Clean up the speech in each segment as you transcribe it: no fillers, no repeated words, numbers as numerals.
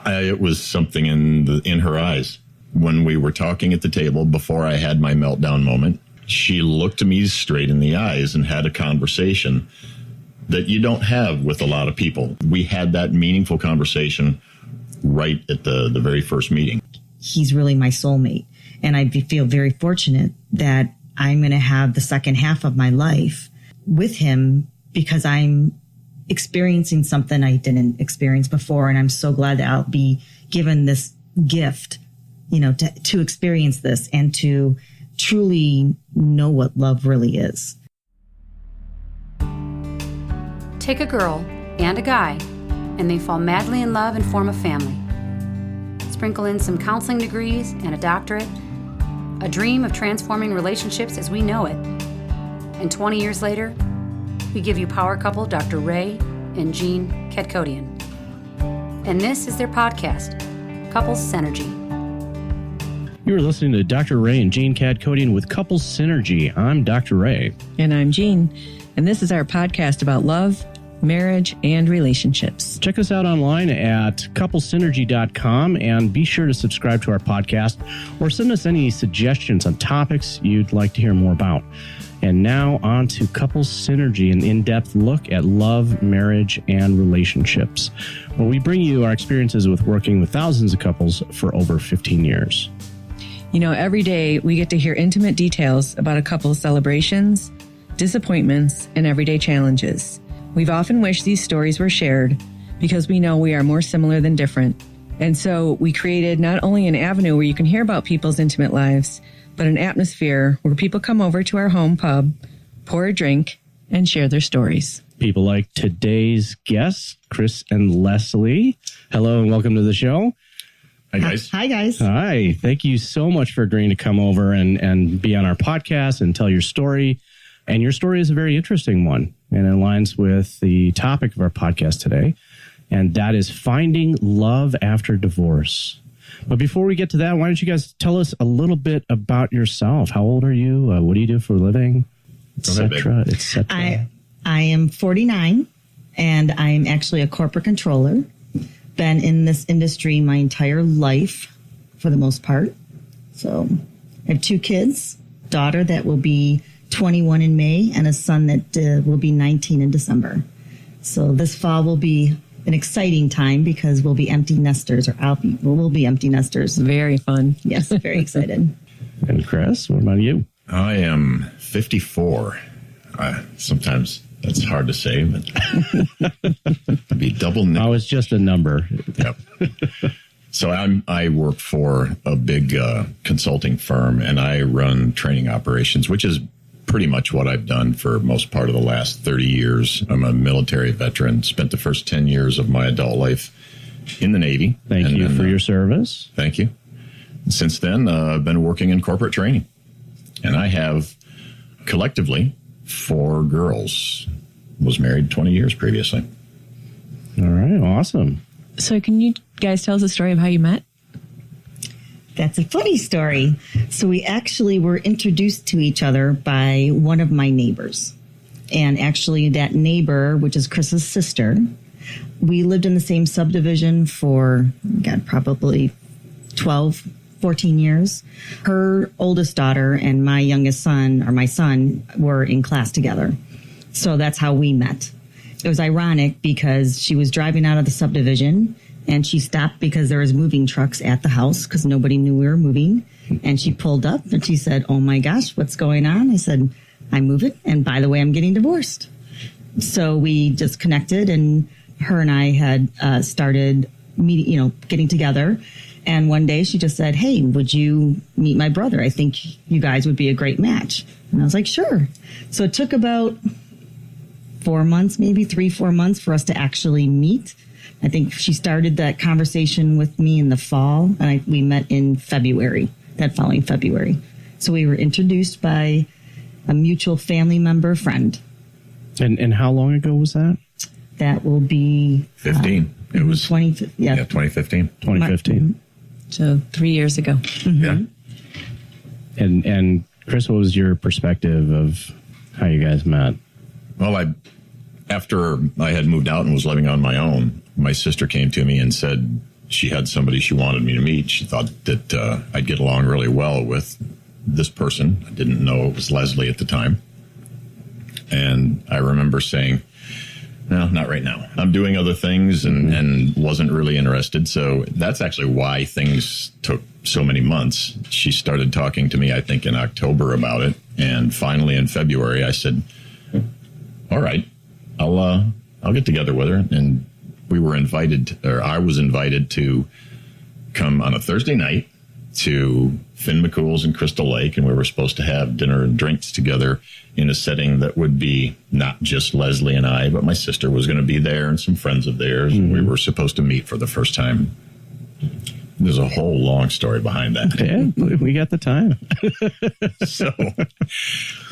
It was something in her eyes. When we were talking at the table before I had my meltdown moment, she looked me straight in the eyes and had a conversation that you don't have with a lot of people. We had that meaningful conversation right at the very first meeting. He's really my soulmate. And I feel very fortunate that I'm going to have the second half of my life with him because I'm experiencing something I didn't experience before. And I'm so glad that I'll be given this gift, to experience this and to truly know what love really is. Take a girl and a guy, and they fall madly in love and form a family. Sprinkle in some counseling degrees and a doctorate, a dream of transforming relationships as we know it. And 20 years later, we give you power couple Dr. Ray and Jean Kadkodian. And this is their podcast, Couples Synergy. You are listening to Dr. Ray and Jean Kadkodian with Couples Synergy. I'm Dr. Ray. And I'm Jean. And this is our podcast about love, marriage, and relationships. Check us out online at couplesynergy.com and be sure to subscribe to our podcast or send us any suggestions on topics you'd like to hear more about. And now on to Couples Synergy, an in-depth look at love, marriage, and relationships, where we bring you our experiences with working with thousands of couples for over 15 years. Every day we get to hear intimate details about a couple's celebrations, disappointments, and everyday challenges. We've often wished these stories were shared because we know we are more similar than different. And so we created not only an avenue where you can hear about people's intimate lives, but an atmosphere where people come over to our home pub, pour a drink, and share their stories. People like today's guests, Cris and Leslie. Hello and welcome to the show. Hi, guys. Hi, guys. Hi. Thank you so much for agreeing to come over and be on our podcast and tell your story. And your story is a very interesting one, and it aligns with the topic of our podcast today, and that is finding love after divorce. But before we get to that, why don't you guys tell us a little bit about yourself? How old are you? What do you do for a living? Etc. I am 49, and I'm actually a corporate controller. Been in this industry my entire life, for the most part. So I have 2 kids, daughter that will be 21 in May, and a son that will be 19 in December. So this fall will be an exciting time because we'll be empty nesters, or we'll be empty nesters. Very fun. Yes, very excited. And Cris, what about you? I am 54. Sometimes that's hard to say, but it'd be double. Oh, it's just a number. Yep. So I work for a big consulting firm, and I run training operations, which is pretty much what I've done for most part of the last 30 years. I'm a military veteran, spent the first 10 years of my adult life in the Navy. Thank you for your service. Thank you. Since then, I've been working in corporate training, and I have collectively 4 girls. Was married 20 years previously. All right. Awesome. So can you guys tell us the story of how you met? That's a funny story. So we actually were introduced to each other by one of my neighbors. And actually that neighbor, which is Chris's sister, we lived in the same subdivision for, probably 12, 14 years. Her oldest daughter and my youngest son, or my son, were in class together. So that's how we met. It was ironic because she was driving out of the subdivision and she stopped because there was moving trucks at the house because nobody knew we were moving. And she pulled up and she said, "Oh my gosh, what's going on?" I said, "I'm moving. And by the way, I'm getting divorced." So we just connected, and her and I had started meeting, getting together. And one day she just said, "Hey, would you meet my brother? I think you guys would be a great match." And I was like, "Sure." So it took about 4 months, maybe 3-4 months for us to actually meet. I think she started that conversation with me in the fall, and we met in February, that following February. So we were introduced by a mutual family member friend. And how long ago was that? That will be 15. It was 2015. 2015. So 3 years ago. Mm-hmm. Yeah. And Cris, what was your perspective of how you guys met? Well, after I had moved out and was living on my own, my sister came to me and said, she had somebody she wanted me to meet. She thought that I'd get along really well with this person. I didn't know it was Leslie at the time. And I remember saying, no, not right now. I'm doing other things and wasn't really interested. So that's actually why things took so many months. She started talking to me, I think, in October about it. And finally in February, I said, all right, I'll get together with her. And we were invited, or I was invited to come on a Thursday night to Finn McCool's in Crystal Lake, and we were supposed to have dinner and drinks together in a setting that would be not just Leslie and I, but my sister was going to be there and some friends of theirs. And we were supposed to meet for the first time. There's a whole long story behind that. Yeah, we got the time. So,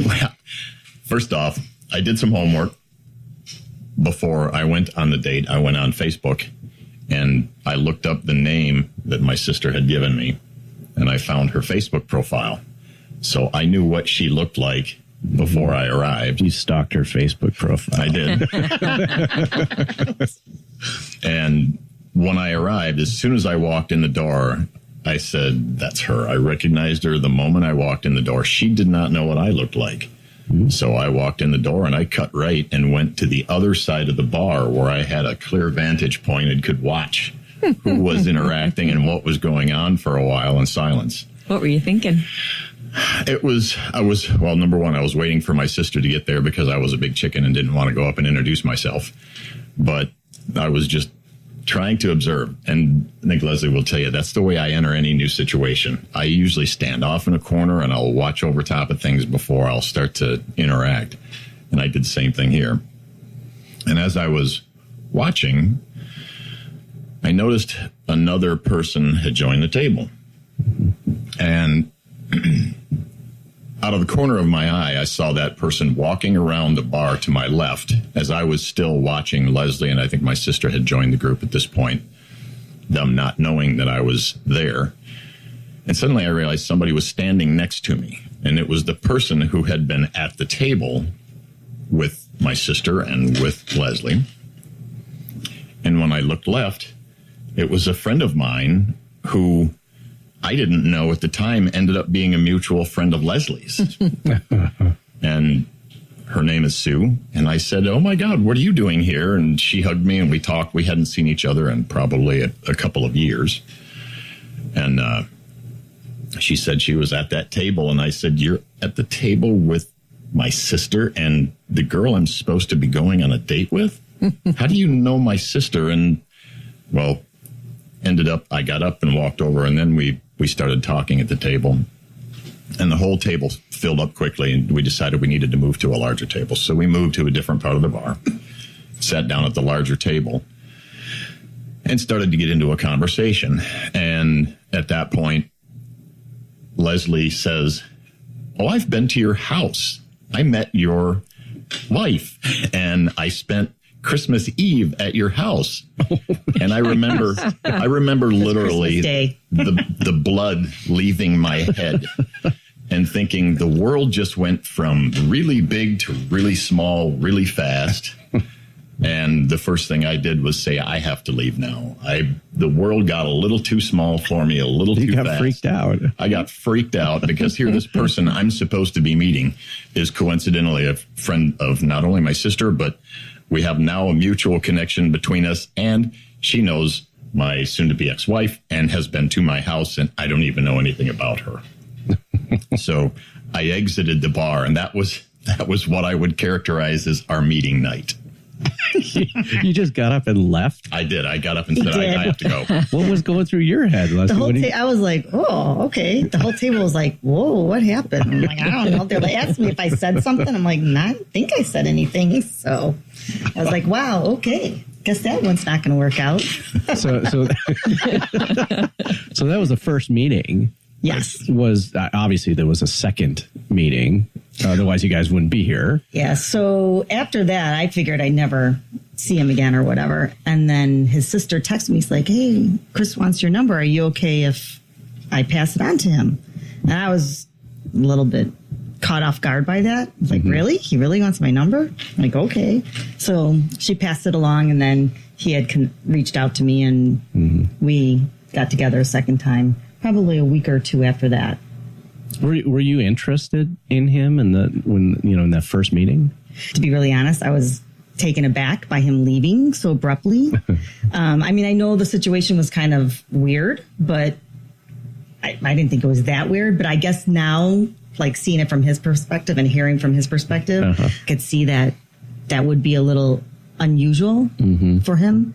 well, first off, I did some homework before I went on the date. I went on Facebook and I looked up the name that my sister had given me, and I found her Facebook profile. So I knew what she looked like before I arrived. You stalked her Facebook profile. I did. And when I arrived, as soon as I walked in the door, I said, that's her. I recognized her the moment I walked in the door. She did not know what I looked like. So I walked in the door and I cut right and went to the other side of the bar where I had a clear vantage point and could watch who was interacting and what was going on for a while in silence. What were you thinking? Well, number one, I was waiting for my sister to get there because I was a big chicken and didn't want to go up and introduce myself. But I was just trying to observe. And I think Leslie will tell you, that's the way I enter any new situation. I usually stand off in a corner and I'll watch over top of things before I'll start to interact. And I did the same thing here. And as I was watching, I noticed another person had joined the table. And out of the corner of my eye, I saw that person walking around the bar to my left as I was still watching Leslie, and I think my sister had joined the group at this point, them not knowing that I was there. And suddenly I realized somebody was standing next to me, and it was the person who had been at the table with my sister and with Leslie. And when I looked left, it was a friend of mine who I didn't know at the time ended up being a mutual friend of Leslie's. And her name is Sue. And I said, oh my God, what are you doing here? And she hugged me and we talked. We hadn't seen each other in probably a couple of years. And she said she was at that table. And I said, you're at the table with my sister and the girl I'm supposed to be going on a date with? How do you know my sister? And well, ended up, I got up and walked over, and then we started talking at the table, and the whole table filled up quickly, and we decided we needed to move to a larger table. So we moved to a different part of the bar, sat down at the larger table, and started to get into a conversation. And at that point, Leslie says, oh, I've been to your house. I met your wife, and I spent Christmas Eve at your house. And I remember literally the blood leaving my head and thinking the world just went from really big to really small, really fast. And the first thing I did was say, I have to leave now. The world got a little too small for me, a little too fast. You got freaked out. I got freaked out because here this person I'm supposed to be meeting is coincidentally a friend of not only my sister, but we have now a mutual connection between us, and she knows my soon-to-be ex-wife and has been to my house, and I don't even know anything about her. So I exited the bar, and that was what I would characterize as our meeting night. You just got up and left? I did. I got up and said, I have to go. What was going through your head, Leslie? I was like, oh, okay. The whole table was like, whoa, what happened? I'm like, I don't know. They asked me if I said something. I'm like, I don't think I said anything. So I was like, wow, okay. Guess that one's not going to work out. So that was the first meeting. Yes. Was obviously there was a second meeting. Otherwise, you guys wouldn't be here. Yeah. So after that, I figured I'd never see him again or whatever. And then his sister texted me. He's like, hey, Chris wants your number. Are you okay if I pass it on to him? And I was a little bit caught off guard by that. I was like, really? He really wants my number? I'm like, okay. So she passed it along, and then he had reached out to me, and we got together a second time, probably a week or two after that. Were you interested in him in that first meeting? To be really honest, I was taken aback by him leaving so abruptly. I mean, I know the situation was kind of weird, but I didn't think it was that weird. But I guess now, like seeing it from his perspective and hearing from his perspective, I could see that would be a little unusual for him.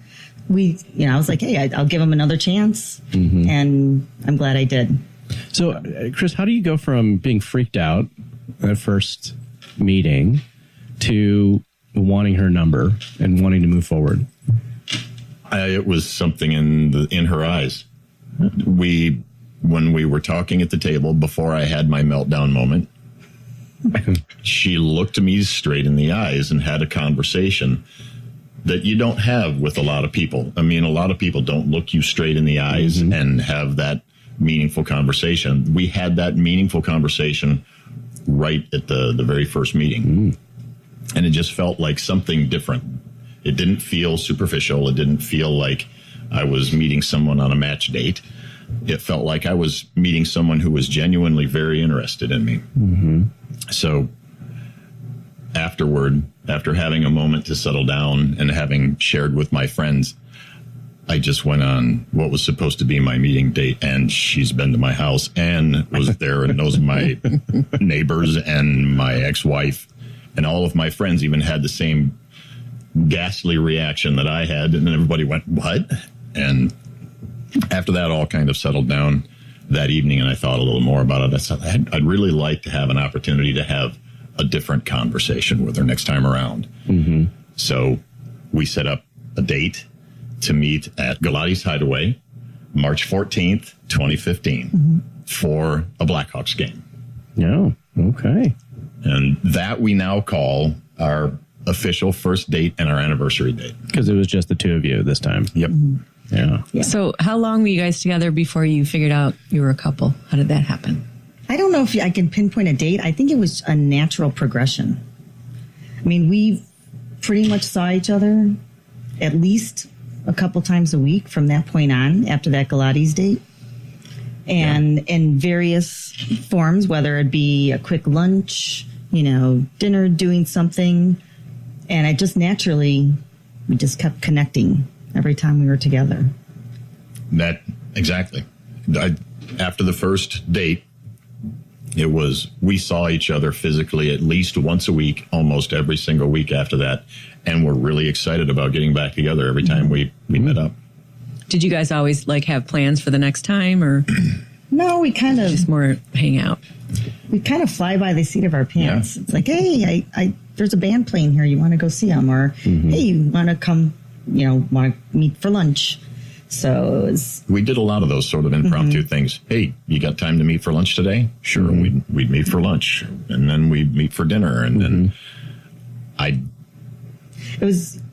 I was like, hey, I'll give him another chance. And I'm glad I did. So, Cris, how do you go from being freaked out at first meeting to wanting her number and wanting to move forward? It was something in her eyes. When we were talking at the table before I had my meltdown moment, she looked me straight in the eyes and had a conversation that you don't have with a lot of people. I mean, a lot of people don't look you straight in the eyes and have that meaningful conversation. We had that meaningful conversation right at the very first meeting. And it just felt like something different. It didn't feel superficial. It didn't feel like I was meeting someone on a match date. It felt like I was meeting someone who was genuinely very interested in me. So afterward, after having a moment to settle down and having shared with my friends, I just went on what was supposed to be my meeting date, and she's been to my house and was there and knows my neighbors and my ex-wife, and all of my friends even had the same ghastly reaction that I had, and then everybody went, what? And after that all kind of settled down that evening, and I thought a little more about it. I thought I'd really like to have an opportunity to have a different conversation with her next time around. So we set up a date to meet at Galati's Hideaway, March 14th, 2015, for a Blackhawks game. Oh, okay. And that we now call our official first date and our anniversary date. Because it was just the two of you this time. Yep. Yeah. So how long were you guys together before you figured out you were a couple? How did that happen? I don't know if I can pinpoint a date. I think it was a natural progression. I mean, we pretty much saw each other at least a couple times a week from that point on, after that Galati's date. And in various forms, whether it be a quick lunch, dinner, doing something. And I just naturally, we just kept connecting every time we were together. Exactly. After the first date, we saw each other physically at least once a week, almost every single week after that. And we're really excited about getting back together every time we met up. Did you guys always have plans for the next time, or? No, we kind of just more hang out. We kind of fly by the seat of our pants. Yeah. It's like, hey, I there's a band playing here. You want to go see them? Or, hey, you want to come, want to meet for lunch? So we did a lot of those sort of impromptu things. Hey, you got time to meet for lunch today? Sure. We'd meet for lunch, and then we'd meet for dinner. And then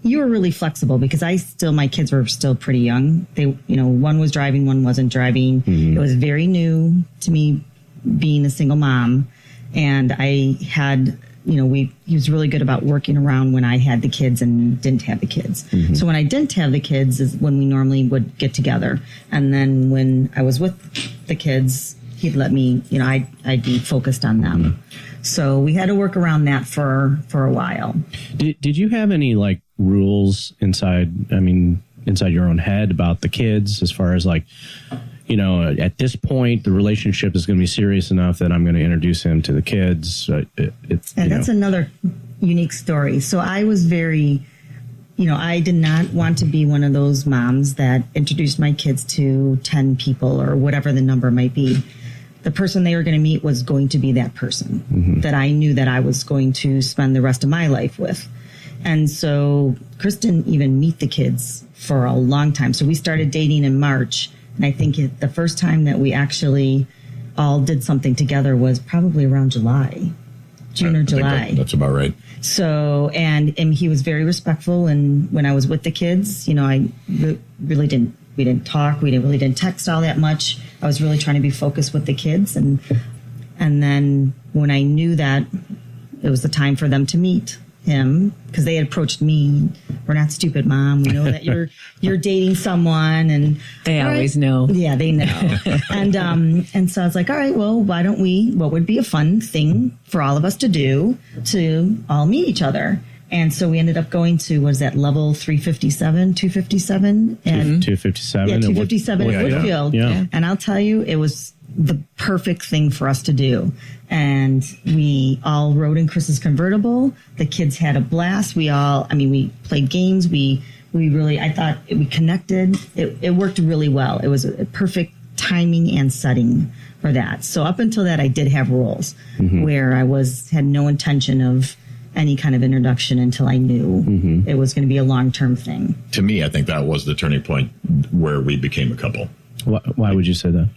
you were really flexible because my kids were still pretty young. They, one was driving, one wasn't driving. It was very new to me being a single mom. And I had, he was really good about working around when I had the kids and didn't have the kids. So when I didn't have the kids is when we normally would get together. And then when I was with the kids, he'd let me, I'd be focused on them. So we had to work around that for a while. Did you have any rules inside your own head about the kids, as far as at this point the relationship is going to be serious enough that I'm going to introduce him to the kids? That's another unique story. So I was very, I did not want to be one of those moms that introduced my kids to 10 people or whatever the number might be. The person they were going to meet was going to be that person that I knew that I was going to spend the rest of my life with. And so Cris didn't even meet the kids for a long time. So we started dating in March. And I think the first time that we actually all did something together was probably around June or July. That's about right. So, and he was very respectful. And when I was with the kids, I really didn't. We didn't talk. We really didn't text all that much. I was really trying to be focused with the kids. And then when I knew that it was the time for them to meet him, because they had approached me we're not stupid, Mom. We know that you're dating someone, and They always know. Yeah, they know. And so I was like, all right, well, why don't what would be a fun thing for all of us to do to all meet each other? And so we ended up going to, was that level 357, 257? And 257. Yeah, 257 at Woodfield. Yeah. And I'll tell you, it was the perfect thing for us to do. And we all rode in Chris's convertible. The kids had a blast. We played games. We really, I thought we connected. It worked really well. It was a perfect timing and setting for that. So up until that, I did have rules where I had no intention of any kind of introduction until I knew it was going to be a long-term thing. To me, I think that was the turning point where we became a couple. Why would you say that?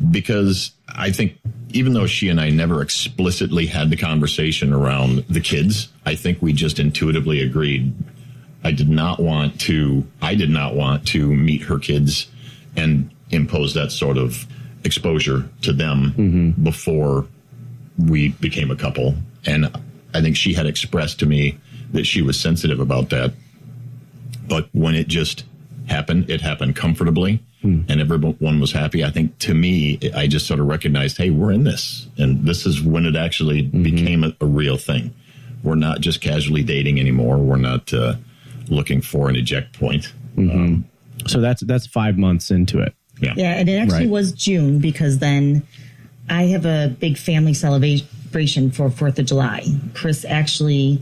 Because I think even though she and I never explicitly had the conversation around the kids, I think we just intuitively agreed. I did not want to meet her kids and impose that sort of exposure to them before we became a couple. And I think she had expressed to me that she was sensitive about that. But when it just happened, it happened comfortably and everyone was happy. I think to me, I just sort of recognized, hey, we're in this. And this is when it actually became a real thing. We're not just casually dating anymore. We're not looking for an eject point. So that's 5 months into it. Yeah. Yeah, and it actually was June, because then I have a big family celebration for 4th of July. Cris actually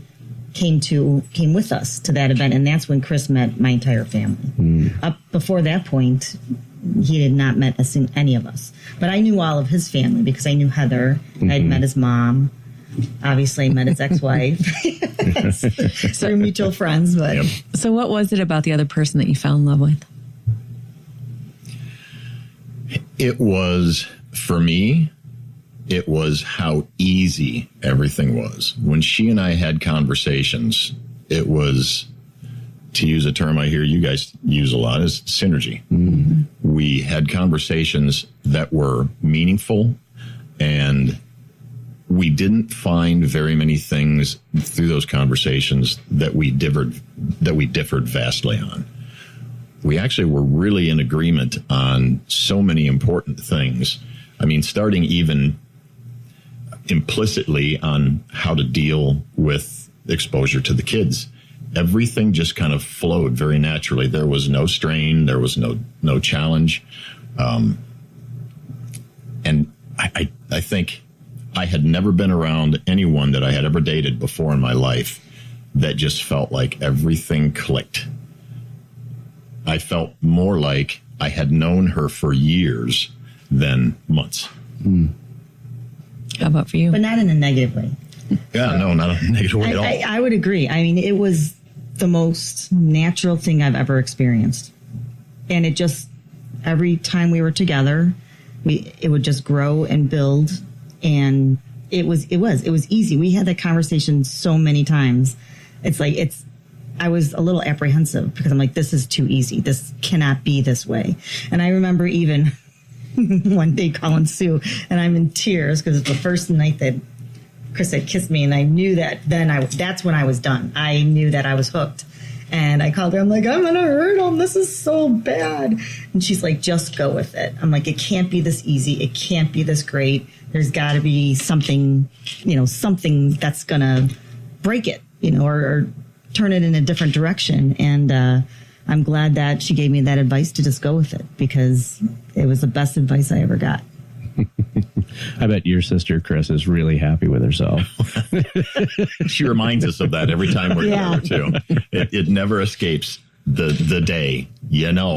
came with us to that event, and that's when Cris met my entire family. Up before that point, he had not met any of us. But I knew all of his family because I knew Heather. I'd met his mom. Obviously, I met his ex-wife. So we're mutual friends. But So what was it about the other person that you fell in love with? It was, for me, it was how easy everything was. When she and I had conversations, it was, to use a term I hear you guys use a lot, is synergy. We had conversations that were meaningful, and we didn't find very many things through those conversations that we differed vastly on. We actually were really in agreement on so many important things. I mean, starting even implicitly on how to deal with exposure to the kids. Everything just kind of flowed very naturally. There was no strain. There was no challenge. And I think I had never been around anyone that I had ever dated before in my life that just felt like everything clicked. I felt more like I had known her for years than months. How about for you? not in a negative way. Yeah, no, not a negative way at all. I would agree. I mean, it was the most natural thing I've ever experienced. And it just, every time we were together, it would just grow and build. And it was easy. We had that conversation so many times. I was a little apprehensive because I'm like, this is too easy. This cannot be this way. And I remember even one day calling Sue, and I'm in tears because it's the first night that Cris had kissed me, and I knew that that's when I was done. I knew that I was hooked. And I called her. I'm like, I'm going to hurt him. This is so bad. And she's like, just go with it. I'm like, it can't be this easy. It can't be this great. There's got to be something, something that's going to break it, or turn it in a different direction. And I'm glad that she gave me that advice to just go with it, because it was the best advice I ever got. I bet your sister, Cris, is really happy with herself. She reminds us of that every time we're together, too. It never escapes the day,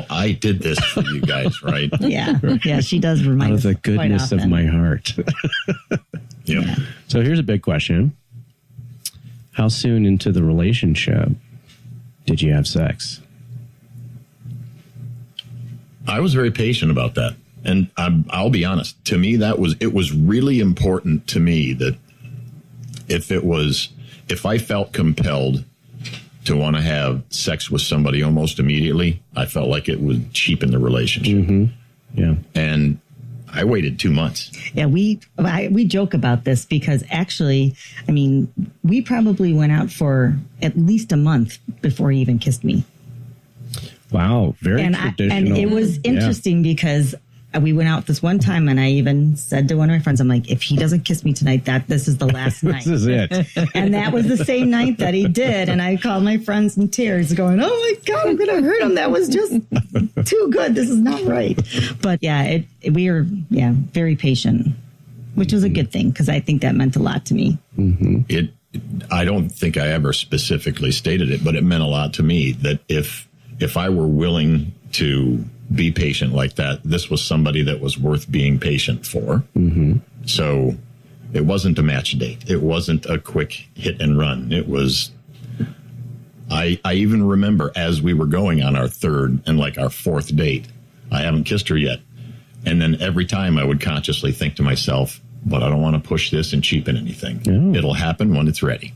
I did this for you guys, right? Yeah, she does remind us. Out of the goodness of my heart. Yeah. So here's a big question. How soon into the relationship did you have sex? I was very patient about that. And I'll be honest, to me, it was really important to me that if I felt compelled to want to have sex with somebody almost immediately, I felt like it would cheapen the relationship. Yeah. And I waited 2 months. Yeah, we joke about this because actually, I mean, we probably went out for at least a month before he even kissed me. Wow, very traditional. And it was interesting because we went out this one time, and I even said to one of my friends, I'm like, if he doesn't kiss me tonight, this is the last night. This is it. And that was the same night that he did. And I called my friends in tears going, oh my God, I'm going to hurt him. That was just too good. This is not right. But yeah, we were very patient, which was a good thing because I think that meant a lot to me. Mm-hmm. I don't think I ever specifically stated it, but it meant a lot to me that if I were willing to be patient like that, this was somebody that was worth being patient for. Mm-hmm. So it wasn't a match date. It wasn't a quick hit and run. It was, I even remember as we were going on our third and like our fourth date, I haven't kissed her yet. And then every time I would consciously think to myself, but I don't want to push this and cheapen anything. Oh. It'll happen when it's ready.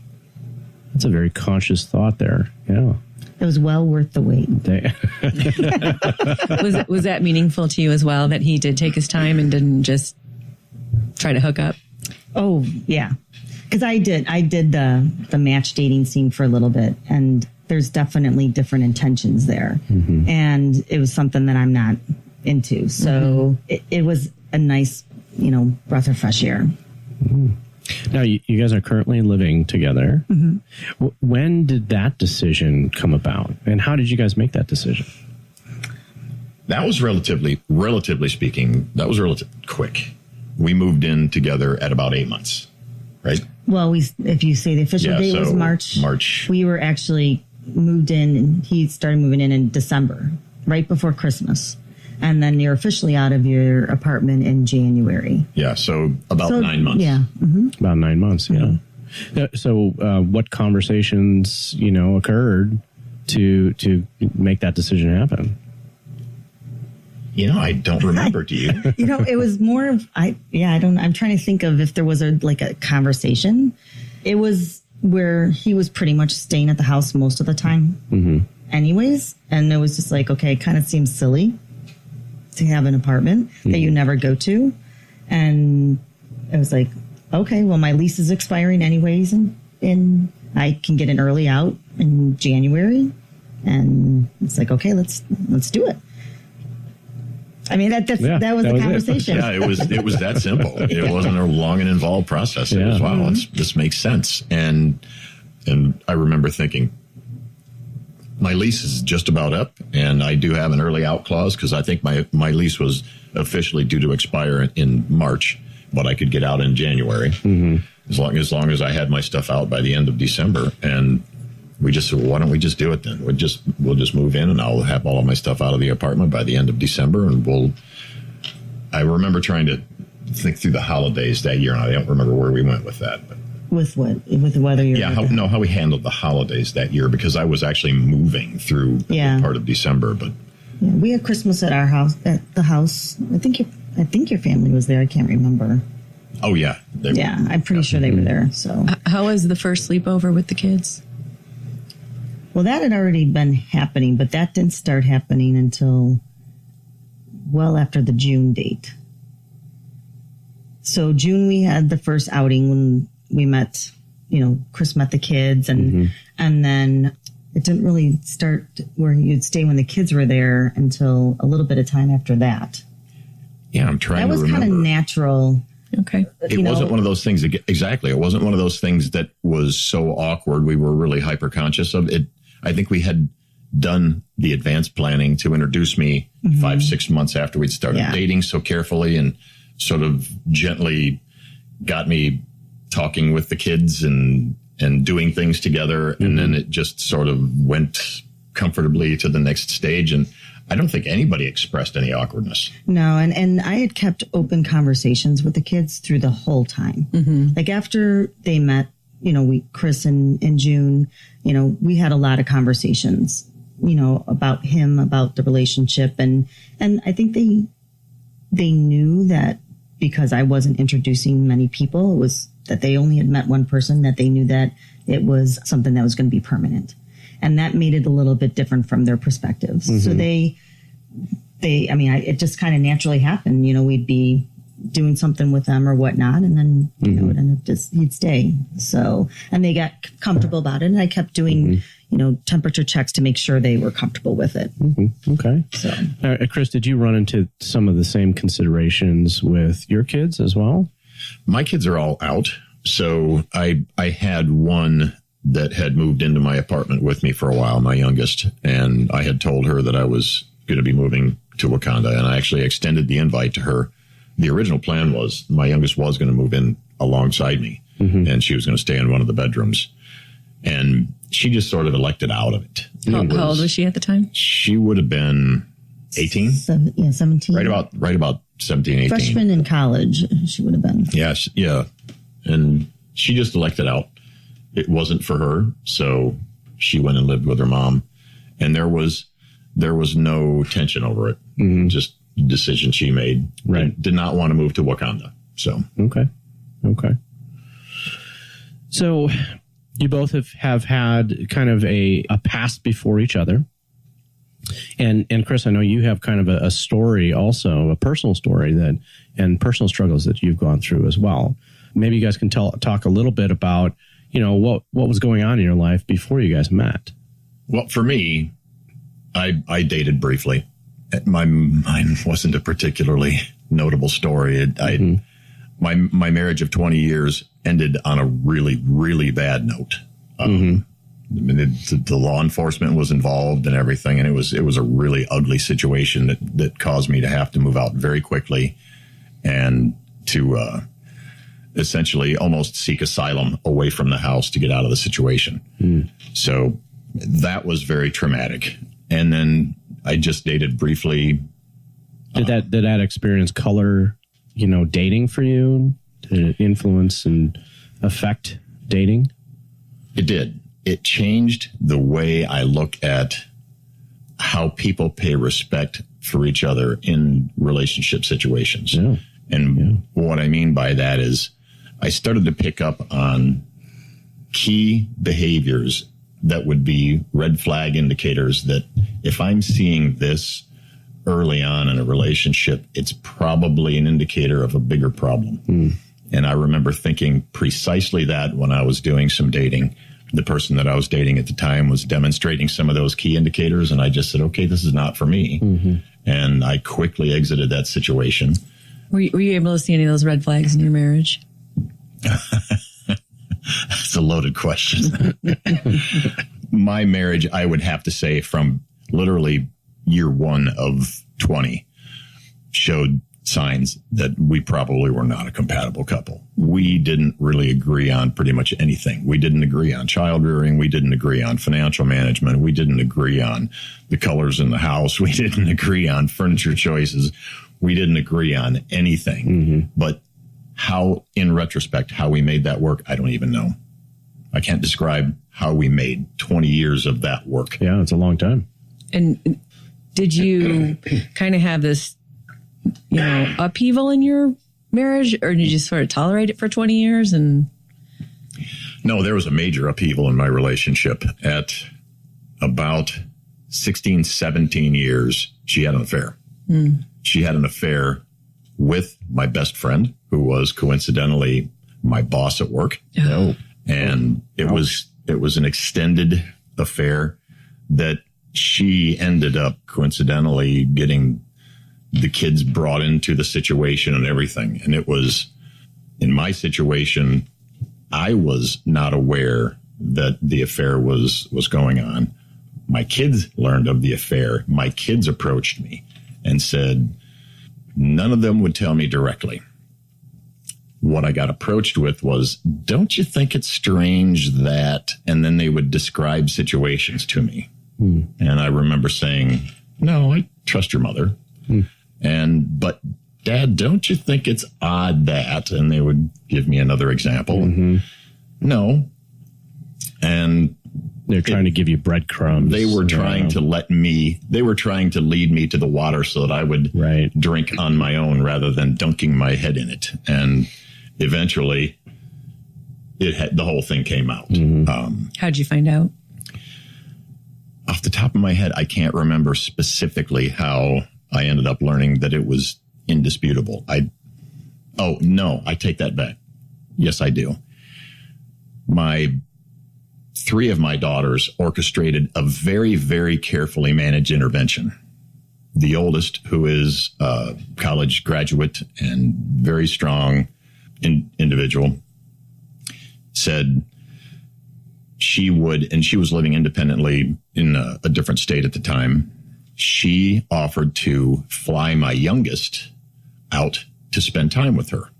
That's a very conscious thought there. Yeah. It was well worth the wait. Was that meaningful to you as well, that he did take his time and didn't just try to hook up? Oh, yeah. Because I did the match dating scene for a little bit, and there's definitely different intentions there. Mm-hmm. And it was something that I'm not into. So it was a nice, breath of fresh air. Mm. Now, you guys are currently living together. Mm-hmm. When did that decision come about? And how did you guys make that decision? That was relatively speaking, quick. We moved in together at about 8 months, right? Well, if you say the official date was March. March. We were actually moved in, and he started moving in December, right before Christmas. And then you're officially out of your apartment in January. Yeah, so about 9 months. Yeah. Mm-hmm. About 9 months, yeah. Mm-hmm. So what conversations, occurred to make that decision happen? I don't remember. Do you? It was more of, I'm trying to think of if there was a conversation. It was where he was pretty much staying at the house most of the time anyways. And it was just like, okay, it kind of seems silly to have an apartment that you never go to. And it was like, okay, well, my lease is expiring anyways, and I can get an early out in January. And it's like, okay, let's do it. I mean, that was the conversation. Yeah, it was that simple. It wasn't a long and involved process. It was, wow, this makes sense. And I remember thinking, my lease is just about up, and I do have an early out clause because I think my lease was officially due to expire in March, but I could get out in January as long as I had my stuff out by the end of December. And we just said, well, why don't we just do it then? We'll just move in, and I'll have all of my stuff out of the apartment by the end of December, and I remember trying to think through the holidays that year, and I don't remember where we went with that, but. With what? With whether you're... Yeah, how we handled the holidays that year, because I was actually moving through part of December. But we had Christmas at our house, at the house. I think your family was there. I can't remember. Oh, yeah. I'm pretty sure they were there. So, how was the first sleepover with the kids? Well, that had already been happening, but that didn't start happening until well after the June date. So June, we had the first outing when we met, Chris met the kids, and then it didn't really start where you'd stay when the kids were there until a little bit of time after that. Yeah, I'm trying to remember. That was kind of natural. Okay. It wasn't one of those things. Exactly. It wasn't one of those things that was so awkward. We were really hyper conscious of it. I think we had done the advanced planning to introduce me 5-6 months after we'd started dating so carefully, and sort of gently got me talking with the kids and doing things together. And then it just sort of went comfortably to the next stage. And I don't think anybody expressed any awkwardness. No. And I had kept open conversations with the kids through the whole time. Like after they met, Chris and June, we had a lot of conversations, about him, about the relationship. And I think they knew that because I wasn't introducing many people, it was that they only had met one person, that they knew that it was something that was going to be permanent. And that made it a little bit different from their perspectives. So it just kind of naturally happened. We'd be doing something with them or whatnot. And then, you know, it ended up just, he'd stay. So, and they got comfortable about it. And I kept doing, you know, temperature checks to make sure they were comfortable with it. Okay. So, Cris, did you run into some of the same considerations with your kids as well? My kids are all out. So I had one that had moved into my apartment with me for a while, my youngest, and I had told her that I was going to be moving to Wakanda, and I actually extended the invite to her. The original plan was my youngest was going to move in alongside me, and she was going to stay in one of the bedrooms, and she just sort of elected out of it. How old was she at the time? She would have been 18. 17. Right about 17, 18. Freshman in college, she would have been. Yeah. And she just elected out. It wasn't for her, so she went and lived with her mom. And there was no tension over it. Just a decision she made. Right. Did not want to move to Wakanda. So Okay. So you both have had kind of a past before each other. And Cris, I know you have kind of a story also, a personal story and personal struggles that you've gone through as well. Maybe you guys can talk a little bit about, you know, what was going on in your life before you guys met. Well, for me, I dated briefly. Mine wasn't a particularly notable story. My marriage of 20 years ended on a really, really bad note. I mean, the law enforcement was involved and everything, and it was a really ugly situation that caused me to have to move out very quickly and to essentially almost seek asylum away from the house to get out of the situation. So that was very traumatic. And then I just dated briefly. Did that experience color, you know, dating for you? Did it influence and affect dating? It did. It changed the way I look at how people pay respect for each other in relationship situations. Yeah. And what I mean by that is I started to pick up on key behaviors that would be red flag indicators that if I'm seeing this early on in a relationship, it's probably an indicator of a bigger problem. And I remember thinking precisely that when I was doing some dating. The person that I was dating at the time was demonstrating some of those key indicators, and I just said, okay, this is not for me. And I quickly exited that situation. Were you able to see any of those red flags in your marriage? That's a loaded question. My marriage, I would have to say, from literally year one of 20, showed signs that we probably were not a compatible couple. We didn't really agree on pretty much anything. We didn't agree on child rearing. We didn't agree on financial management. We didn't agree on the colors in the house. We didn't agree on furniture choices. We didn't agree on anything. But how, in retrospect, how we made that work, I don't even know. I can't describe how we made 20 years of that work. Yeah, it's a long time. And did you kind of have this, you know, upheaval in your marriage, or did you just sort of tolerate it for 20 years? And no, there was a major upheaval in my relationship. At about 16, 17 years, she had an affair. She had an affair with my best friend, who was coincidentally my boss at work. And it was an extended affair that she ended up coincidentally getting the kids brought into the situation and everything. And it was, in my situation, I was not aware that the affair was going on. My kids learned of the affair. My kids approached me and said, none of them would tell me directly. What I got approached with was, don't you think it's strange that, and then they would describe situations to me. And I remember saying, no, I trust your mother. But Dad, don't you think it's odd that, and they would give me another example. No. And they're trying to give you breadcrumbs. They were trying to lead me to the water so that I would drink on my own rather than dunking my head in it. And eventually the whole thing came out. how'd you find out? Off the top of my head, I can't remember specifically how I ended up learning that it was indisputable. Oh, no, I take that back. Yes, I do. 3 of my daughters orchestrated a very, very carefully managed intervention. The oldest, who is a college graduate and very strong individual, said she would, and she was living independently in a different state at the time. She offered to fly my youngest out to spend time with her.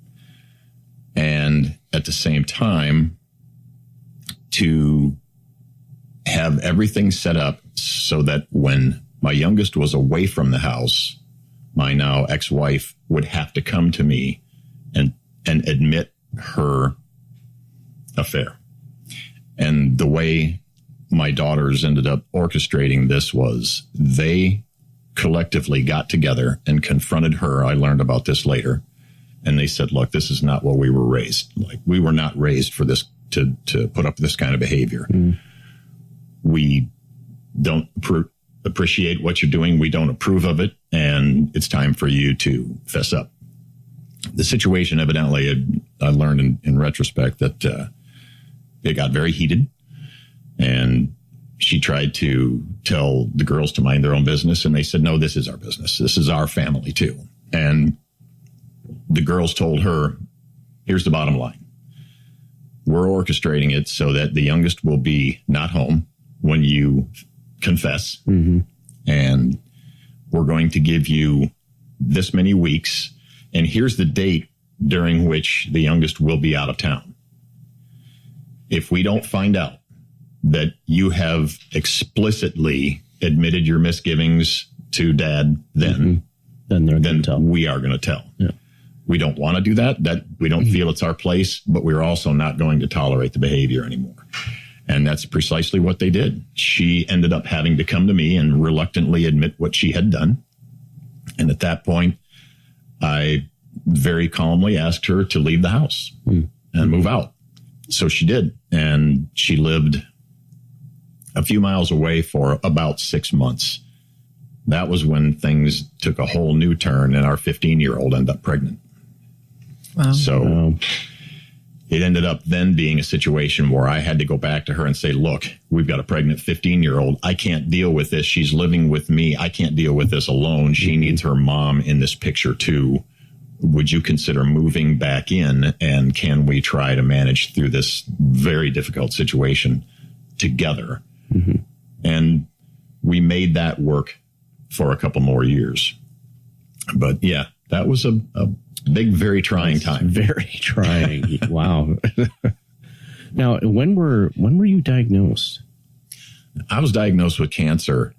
And at the same time, to have everything set up so that when my youngest was away from the house, my now ex-wife would have to come to me and admit her affair. And the way my daughters ended up orchestrating this was they collectively got together and confronted her. I learned about this later. And they said, look, this is not what we were raised. Like, we were not raised for this, to put up this kind of behavior. We don't appreciate what you're doing. We don't approve of it. And it's time for you to fess up. The situation, evidently, I learned in retrospect that it got very heated. And she tried to tell the girls to mind their own business. And they said, no, this is our business. This is our family, too. And the girls told her, here's the bottom line. We're orchestrating it so that the youngest will be not home when you confess. And we're going to give you this many weeks. And here's the date during which the youngest will be out of town. If we don't find out that you have explicitly admitted your misgivings to Dad, then we are going to tell. Yeah. We don't want to do that. That we don't feel it's our place, but we're also not going to tolerate the behavior anymore. And that's precisely what they did. She ended up having to come to me and reluctantly admit what she had done. And at that point, I very calmly asked her to leave the house and move out. So she did. And she lived a few miles away for about 6 months. That was when things took a whole new turn and our 15-year-old ended up pregnant. Wow. So it ended up then being a situation where I had to go back to her and say, look, we've got a pregnant 15-year-old. I can't deal with this. She's living with me. I can't deal with this alone. She needs her mom in this picture too. Would you consider moving back in? And can we try to manage through this very difficult situation together? And we made that work for a couple more years. But yeah, that was a big, very trying time. Very trying. Wow. Now, when were you diagnosed? I was diagnosed with cancer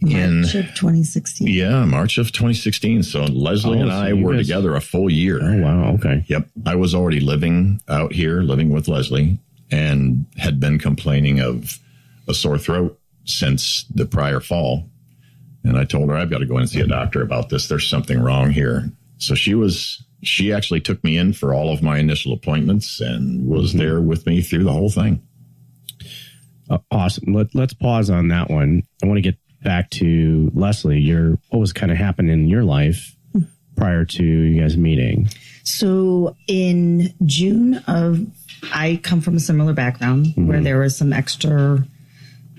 March of 2016. Yeah, March of 2016. So Leslie and I were together a full year. Oh, wow. Okay. Yep. I was already living out here, living with Leslie, and had been complaining of a sore throat since the prior fall. And I told her, I've got to go in and see a doctor about this. There's something wrong here. So she actually took me in for all of my initial appointments and was there with me through the whole thing. Awesome. Let's pause on that one. I want to get back to Leslie. What was kind of happening in your life prior to you guys meeting? So in June I come from a similar background where there was some extra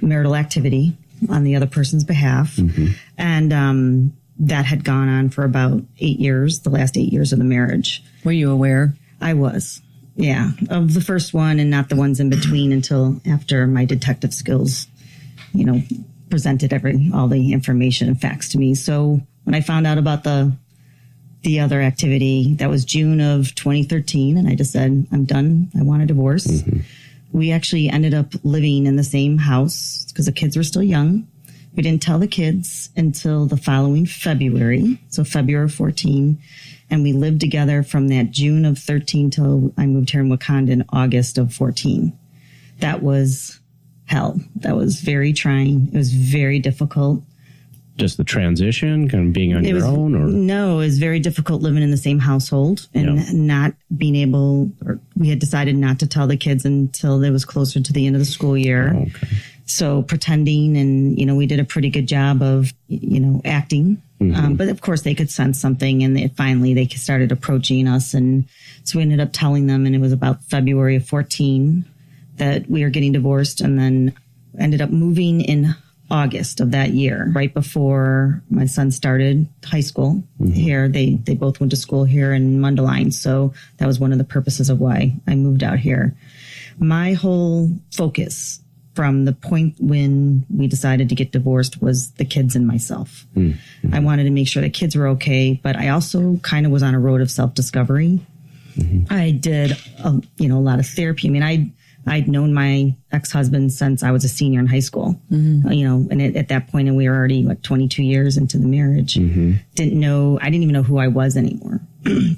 marital activity on the other person's behalf. And that had gone on for about 8 years, the last 8 years of the marriage. Were you aware? I was, yeah, of the first one and not the ones in between until after my detective skills, presented all the information and facts to me. So when I found out about the other activity, that was June of 2013. And I just said, I'm done. I want a divorce. We actually ended up living in the same house because the kids were still young. We didn't tell the kids until the following February, so February 14. And we lived together from that June of 13 till I moved here in Wakanda in August of 14. That was hell. That was very trying. It was very difficult. Just the transition, kind of being on your own? Or? No, it was very difficult living in the same household and not being able, or we had decided not to tell the kids until it was closer to the end of the school year. Oh, okay. So pretending, and, we did a pretty good job of, acting But of course they could sense something, and they started approaching us. And so we ended up telling them, and it was about February of 14 that we were getting divorced, and then ended up moving in August of that year, right before my son started high school here. They both went to school here in Mundelein. So that was one of the purposes of why I moved out here. My whole focus from the point when we decided to get divorced was the kids and myself. I wanted to make sure the kids were okay, but I also kind of was on a road of self-discovery. I did, a lot of therapy. I mean, I'd known my ex-husband since I was a senior in high school, and at that point, and we were already 22 years into the marriage. I didn't even know who I was anymore.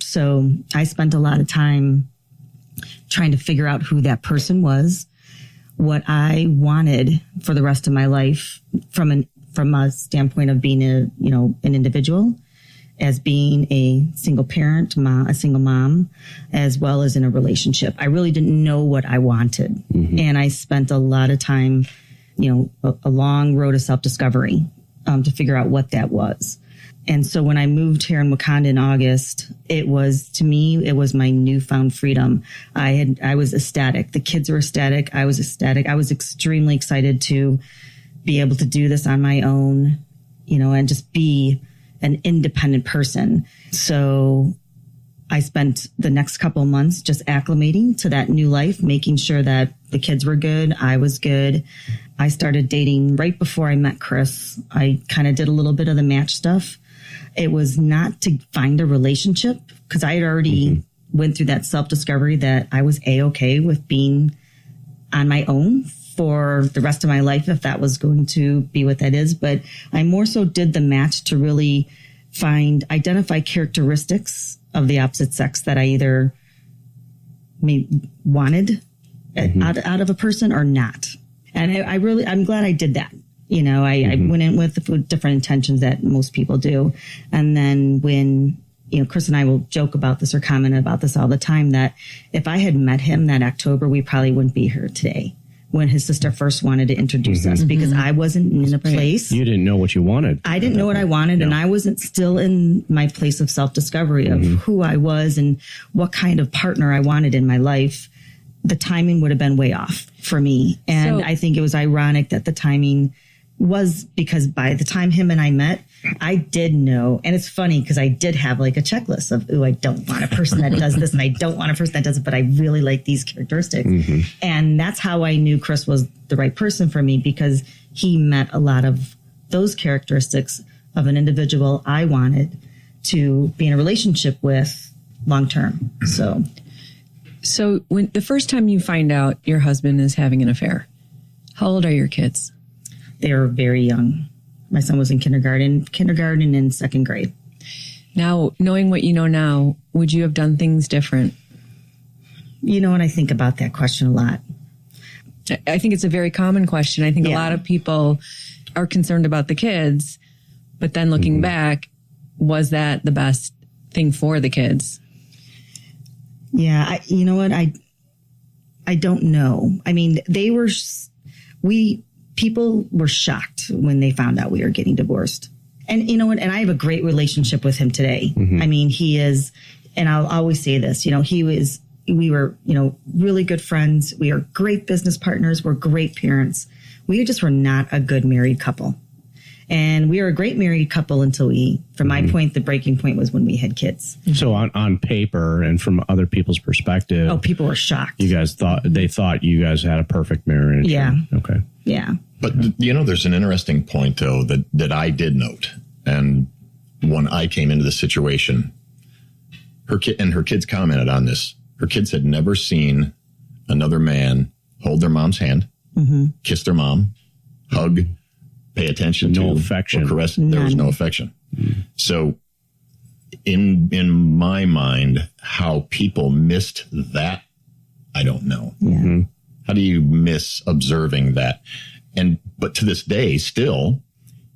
So I spent a lot of time trying to figure out who that person was, what I wanted for the rest of my life from a standpoint of being an individual, as being a single parent, a single mom, as well as in a relationship. I really didn't know what I wanted. And I spent a lot of time, a long road of self-discovery to figure out what that was. And so when I moved here in Wakanda in August, it was my newfound freedom. I was ecstatic. The kids were ecstatic. I was ecstatic. I was extremely excited to be able to do this on my own, and just be an independent person. So I spent the next couple of months just acclimating to that new life, making sure that the kids were good. I was good. I started dating right before I met Cris. I kind of did a little bit of the match stuff. It was not to find a relationship, because I had already went through that self-discovery that I was A-okay with being on my own for the rest of my life, if that was going to be what that is. But I more so did the match to really identify characteristics of the opposite sex that I either wanted out of a person or not. And I'm glad I did that. I went in with different intentions that most people do. And then when, Cris and I will joke about this or comment about this all the time, that if I had met him that October, we probably wouldn't be here today, when his sister first wanted to introduce us, because I wasn't in a place. You didn't know what you wanted. I didn't know what I wanted, and I wasn't still in my place of self-discovery of who I was and what kind of partner I wanted in my life. The timing would have been way off for me. And I think it was ironic that the timing was, because by the time him and I met, I did know. And it's funny because I did have like a checklist of, I don't want a person that does this, and I don't want a person that does it, but I really like these characteristics. And that's how I knew Cris was the right person for me, because he met a lot of those characteristics of an individual I wanted to be in a relationship with long term. So when the first time you find out your husband is having an affair, how old are your kids? They were very young. My son was in kindergarten and second grade. Now, knowing what you know now, would you have done things different? And I think about that question a lot. I think it's a very common question. I think a lot of people are concerned about the kids, but then looking back, was that the best thing for the kids? Yeah. You know what? I don't know. I mean, people were shocked when they found out we were getting divorced. And you know what? And I have a great relationship with him today. I mean, he is, and I'll always say this, we were, really good friends. We are great business partners. We're great parents. We just were not a good married couple. And we were a great married couple until from my point, the breaking point was when we had kids. So on paper and from other people's perspective. People were shocked. You guys thought you guys had a perfect marriage. Yeah. Okay. Yeah. But, there's an interesting point, though, that I did note. And when I came into the situation, her kids commented on this. Her kids had never seen another man hold their mom's hand, kiss their mom, hug, pay attention to, affection, or caress. There was no affection. So in my mind, how people missed that, I don't know. How do you miss observing that? But to this day, still,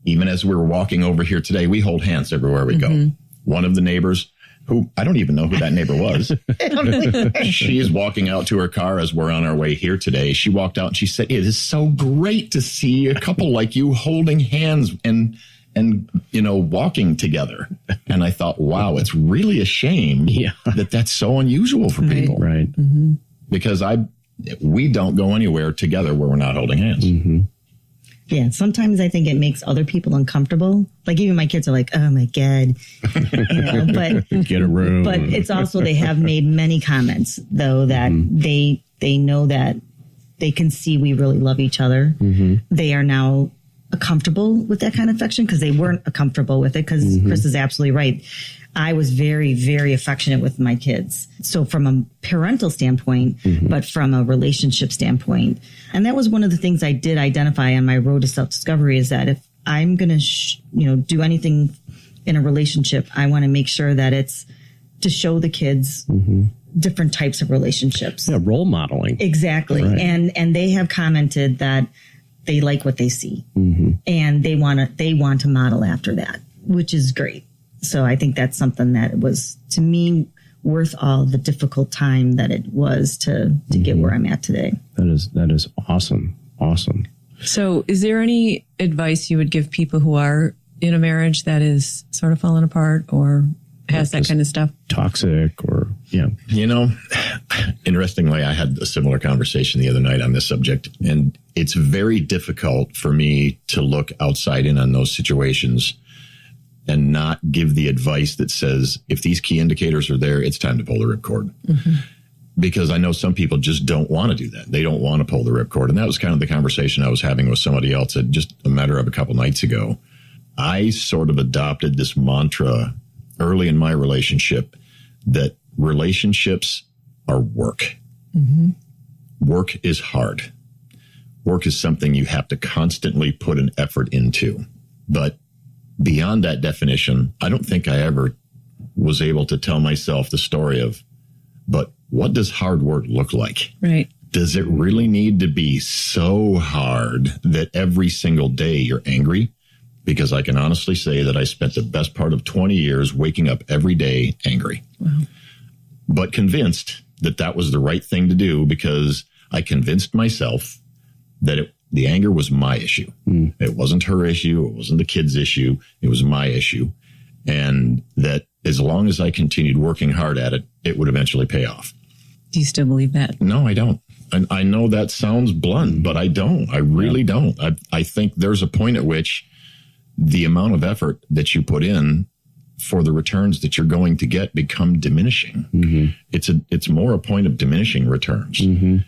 even as we're walking over here today, we hold hands everywhere we go. One of the neighbors, who I don't even know who that neighbor was, she is walking out to her car as we're on our way here today. She walked out and she said, "It is so great to see a couple like you holding hands." And and, walking together. And I thought, wow, it's really a shame that that's so unusual for people. Right. Mm-hmm. Because we don't go anywhere together where we're not holding hands. Mm-hmm. Yeah, sometimes I think it makes other people uncomfortable. Like even my kids are like, "Oh my God," but get a room. But it's also they have made many comments though that they know that they can see we really love each other. Mm-hmm. They are now comfortable with that kind of affection because they weren't comfortable with it. Because Cris is absolutely right. I was very, very affectionate with my kids. So from a parental standpoint, but from a relationship standpoint. And that was one of the things I did identify on my road to self-discovery is that if I'm going to, do anything in a relationship, I want to make sure that it's to show the kids different types of relationships. Yeah, role modeling. Exactly. Right. And they have commented that they like what they see and they want to model after that, which is great. So I think that's something that was, to me, worth all the difficult time that it was to get where I'm at today. That is awesome. Awesome. So is there any advice you would give people who are in a marriage that is sort of falling apart or has that kind of stuff? Toxic or, interestingly, I had a similar conversation the other night on this subject, and it's very difficult for me to look outside in on those situations and not give the advice that says, if these key indicators are there, it's time to pull the ripcord. Because I know some people just don't want to do that. They don't want to pull the ripcord. And that was kind of the conversation I was having with somebody else at just a matter of a couple nights ago. I sort of adopted this mantra early in my relationship that relationships are work. Work is hard. Work is something you have to constantly put an effort into. But beyond that definition, I don't think I ever was able to tell myself the story of, but what does hard work look like? Right. Does it really need to be so hard that every single day you're angry? Because I can honestly say that I spent the best part of 20 years waking up every day angry, but convinced that that was the right thing to do because I convinced myself that the anger was my issue. It wasn't her issue. It wasn't the kid's issue. It was my issue. And that as long as I continued working hard at it, it would eventually pay off. Do you still believe that? No, I don't. And I know that sounds blunt, but I don't. I really don't. I think there's a point at which the amount of effort that you put in for the returns that you're going to get become diminishing. It's more a point of diminishing returns.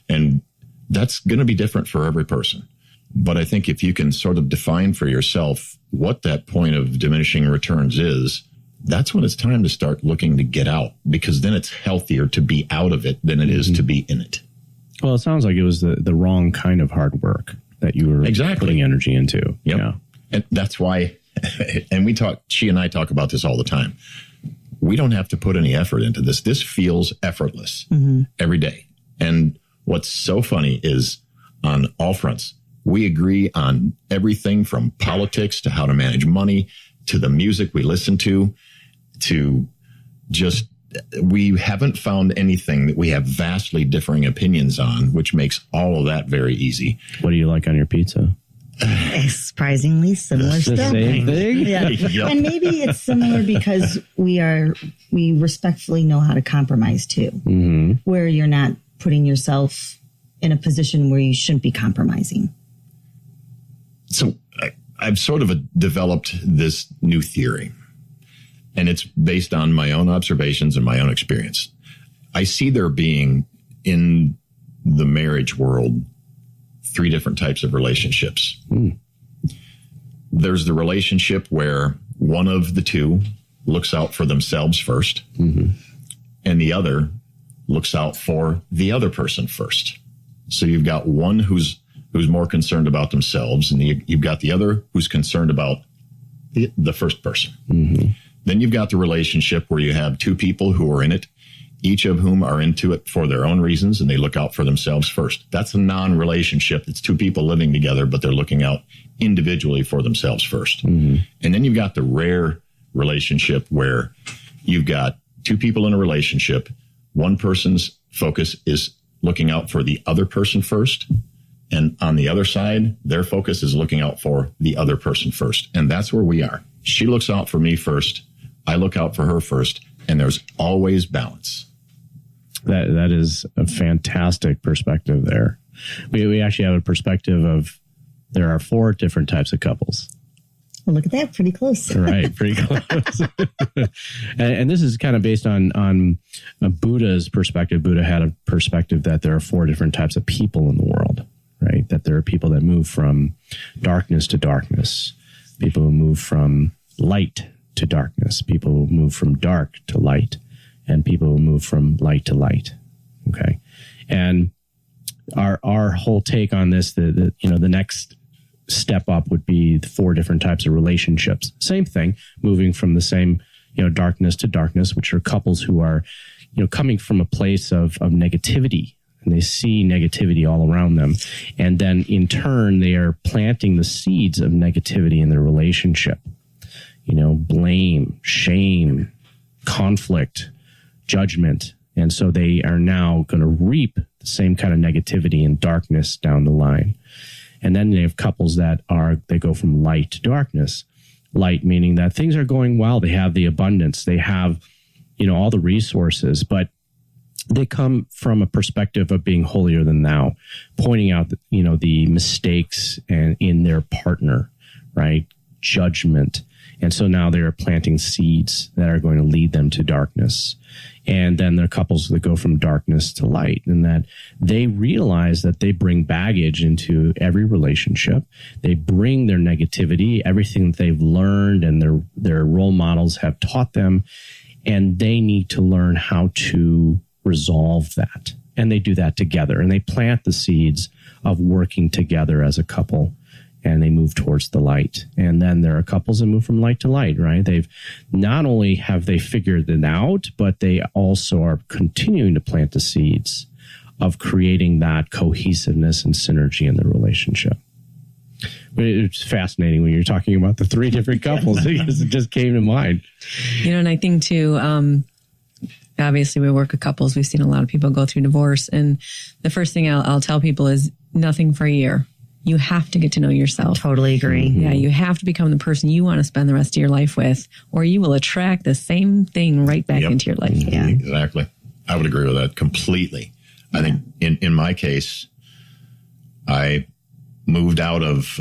And that's going to be different for every person. But I think if you can sort of define for yourself what that point of diminishing returns is, that's when it's time to start looking to get out, because then it's healthier to be out of it than it is to be in it. Well, it sounds like it was the wrong kind of hard work that you were putting energy into. Yep. Yeah. And that's why, and she and I talk about this all the time. We don't have to put any effort into this. This feels effortless every day. And what's so funny is on all fronts, we agree on everything from politics to how to manage money, to the music we listen to just, we haven't found anything that we have vastly differing opinions on, which makes all of that very easy. What do you like on your pizza? Surprisingly similar stuff. Same thing? Yeah. Yep. And maybe it's similar because we respectfully know how to compromise too, where you're not putting yourself in a position where you shouldn't be compromising. So I've sort of developed this new theory, and it's based on my own observations and my own experience. I see there being in the marriage world 3 different types of relationships. There's the relationship where one of the two looks out for themselves first, and the other looks out for the other person first. So you've got one who's more concerned about themselves, and you've got the other who's concerned about the first person. Then you've got the relationship where you have 2 people who are in it, each of whom are into it for their own reasons, and they look out for themselves first. That's a non-relationship. It's 2 people living together, but they're looking out individually for themselves first. And then you've got the rare relationship where you've got 2 people in a relationship. One person's focus is looking out for the other person first, And on the other side, their focus is looking out for the other person first. And that's where we are. She looks out for me first. I look out for her first. And there's always balance. That is a fantastic perspective there. We actually have a perspective of there are 4 different types of couples. Well, look at that. Pretty close. Right. Pretty close. and this is kind of based on Buddha's perspective. Buddha had a perspective that there are 4 different types of people in the world, right? That there are people that move from darkness to darkness, people who move from light to darkness, people who move from dark to light, and people who move from light to light. Okay. And our whole take on this, the next step up would be the 4 different types of relationships. Same thing, moving from the same, darkness to darkness, which are couples who are, coming from a place of negativity, and they see negativity all around them. And then in turn, they are planting the seeds of negativity in their relationship. Blame, shame, conflict, judgment. And so they are now going to reap the same kind of negativity and darkness down the line. And then they have couples they go from light to darkness. Light meaning that things are going well. They have the abundance. They have, all the resources, but they come from a perspective of being holier than thou, pointing out, the mistakes in their partner, right? Judgment. And so now they're planting seeds that are going to lead them to darkness. And then there are couples that go from darkness to light, and that they realize that they bring baggage into every relationship. They bring their negativity, everything that they've learned and their role models have taught them, and they need to learn how to resolve that. And they do that together, and they plant the seeds of working together as a couple. And they move towards the light. And then there are couples that move from light to light, right? They've not only have they figured it out, but they also are continuing to plant the seeds of creating that cohesiveness and synergy in the relationship. It's fascinating when you're talking about the 3 different couples because it just came to mind. And I think too, obviously we work with couples. We've seen a lot of people go through divorce. And the first thing I'll tell people is nothing for a year. You have to get to know yourself. Totally agree. Yeah, you have to become the person you want to spend the rest of your life with, or you will attract the same thing right back into your life. Yeah, exactly. I would agree with that completely. I think in my case, I moved out of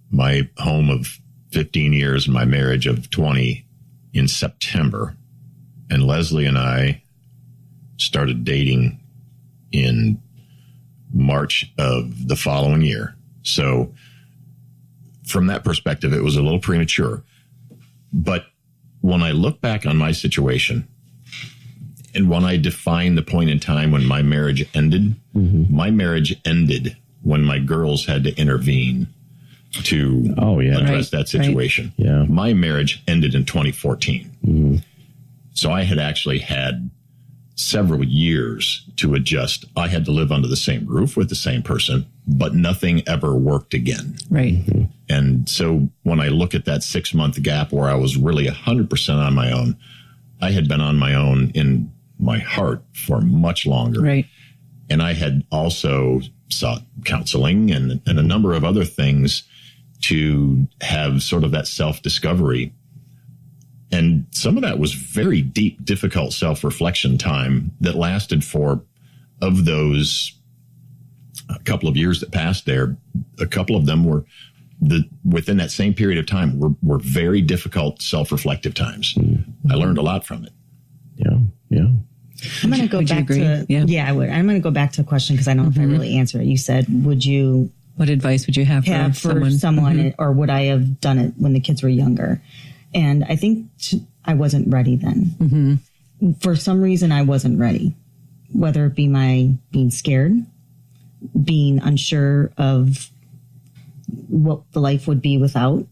my home of 15 years and my marriage of 20 in September. And Leslie and I started dating in March of the following year. So from that perspective, it was a little premature. But when I look back on my situation and when I define the point in time when my marriage ended, my marriage ended when my girls had to intervene to address that situation. Right. Yeah. My marriage ended in 2014. So I had actually had several years to adjust. I had to live under the same roof with the same person, but nothing ever worked again. Right. And so when I look at that 6-month gap where I was really 100% on my own, I had been on my own in my heart for much longer. Right. And I had also sought counseling and a number of other things to have sort of that self-discovery. And some of that was very deep, difficult self-reflection time that lasted for, of those a couple of years that passed there, a couple of them were within that same period of time were very difficult self-reflective times. I learned a lot from it. Yeah. I'm going to go back to, I would. I'm going to go back to a question because I don't know if I really answered it. You said, what advice would you have for someone or would I have done it when the kids were younger? And I think I wasn't ready then. For some reason, I wasn't ready, whether it be my being scared, being unsure of what the life would be without,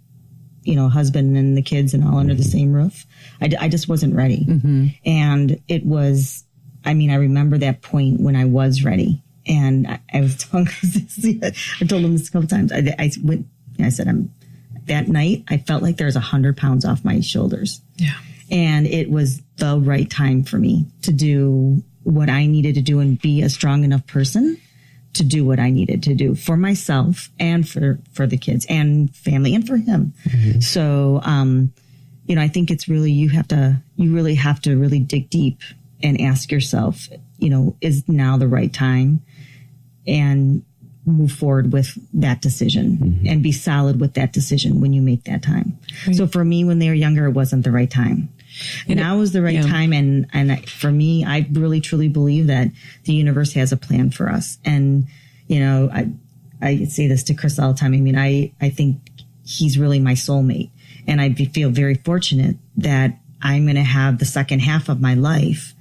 husband and the kids and all under the same roof. I just wasn't ready. And it was, I remember that point when I was ready. And I was telling, I told him this a couple times. I went, and I said, that night, I felt like there was 100 pounds off my shoulders. Yeah. And it was the right time for me to do what I needed to do and be a strong enough person to do what I needed to do for myself and for the kids and family and for him. Mm-hmm. So, I think it's really, you really have to really dig deep and ask yourself, is now the right time, and move forward with that decision, mm-hmm. and be solid with that decision when you make that time. Right. So for me, when they were younger, it wasn't the right time. And now is the right time. And for me, I really, truly believe that the universe has a plan for us. And, I say this to Cris all the time. I mean, I think he's really my soulmate. And I feel very fortunate that I'm going to have the second half of my life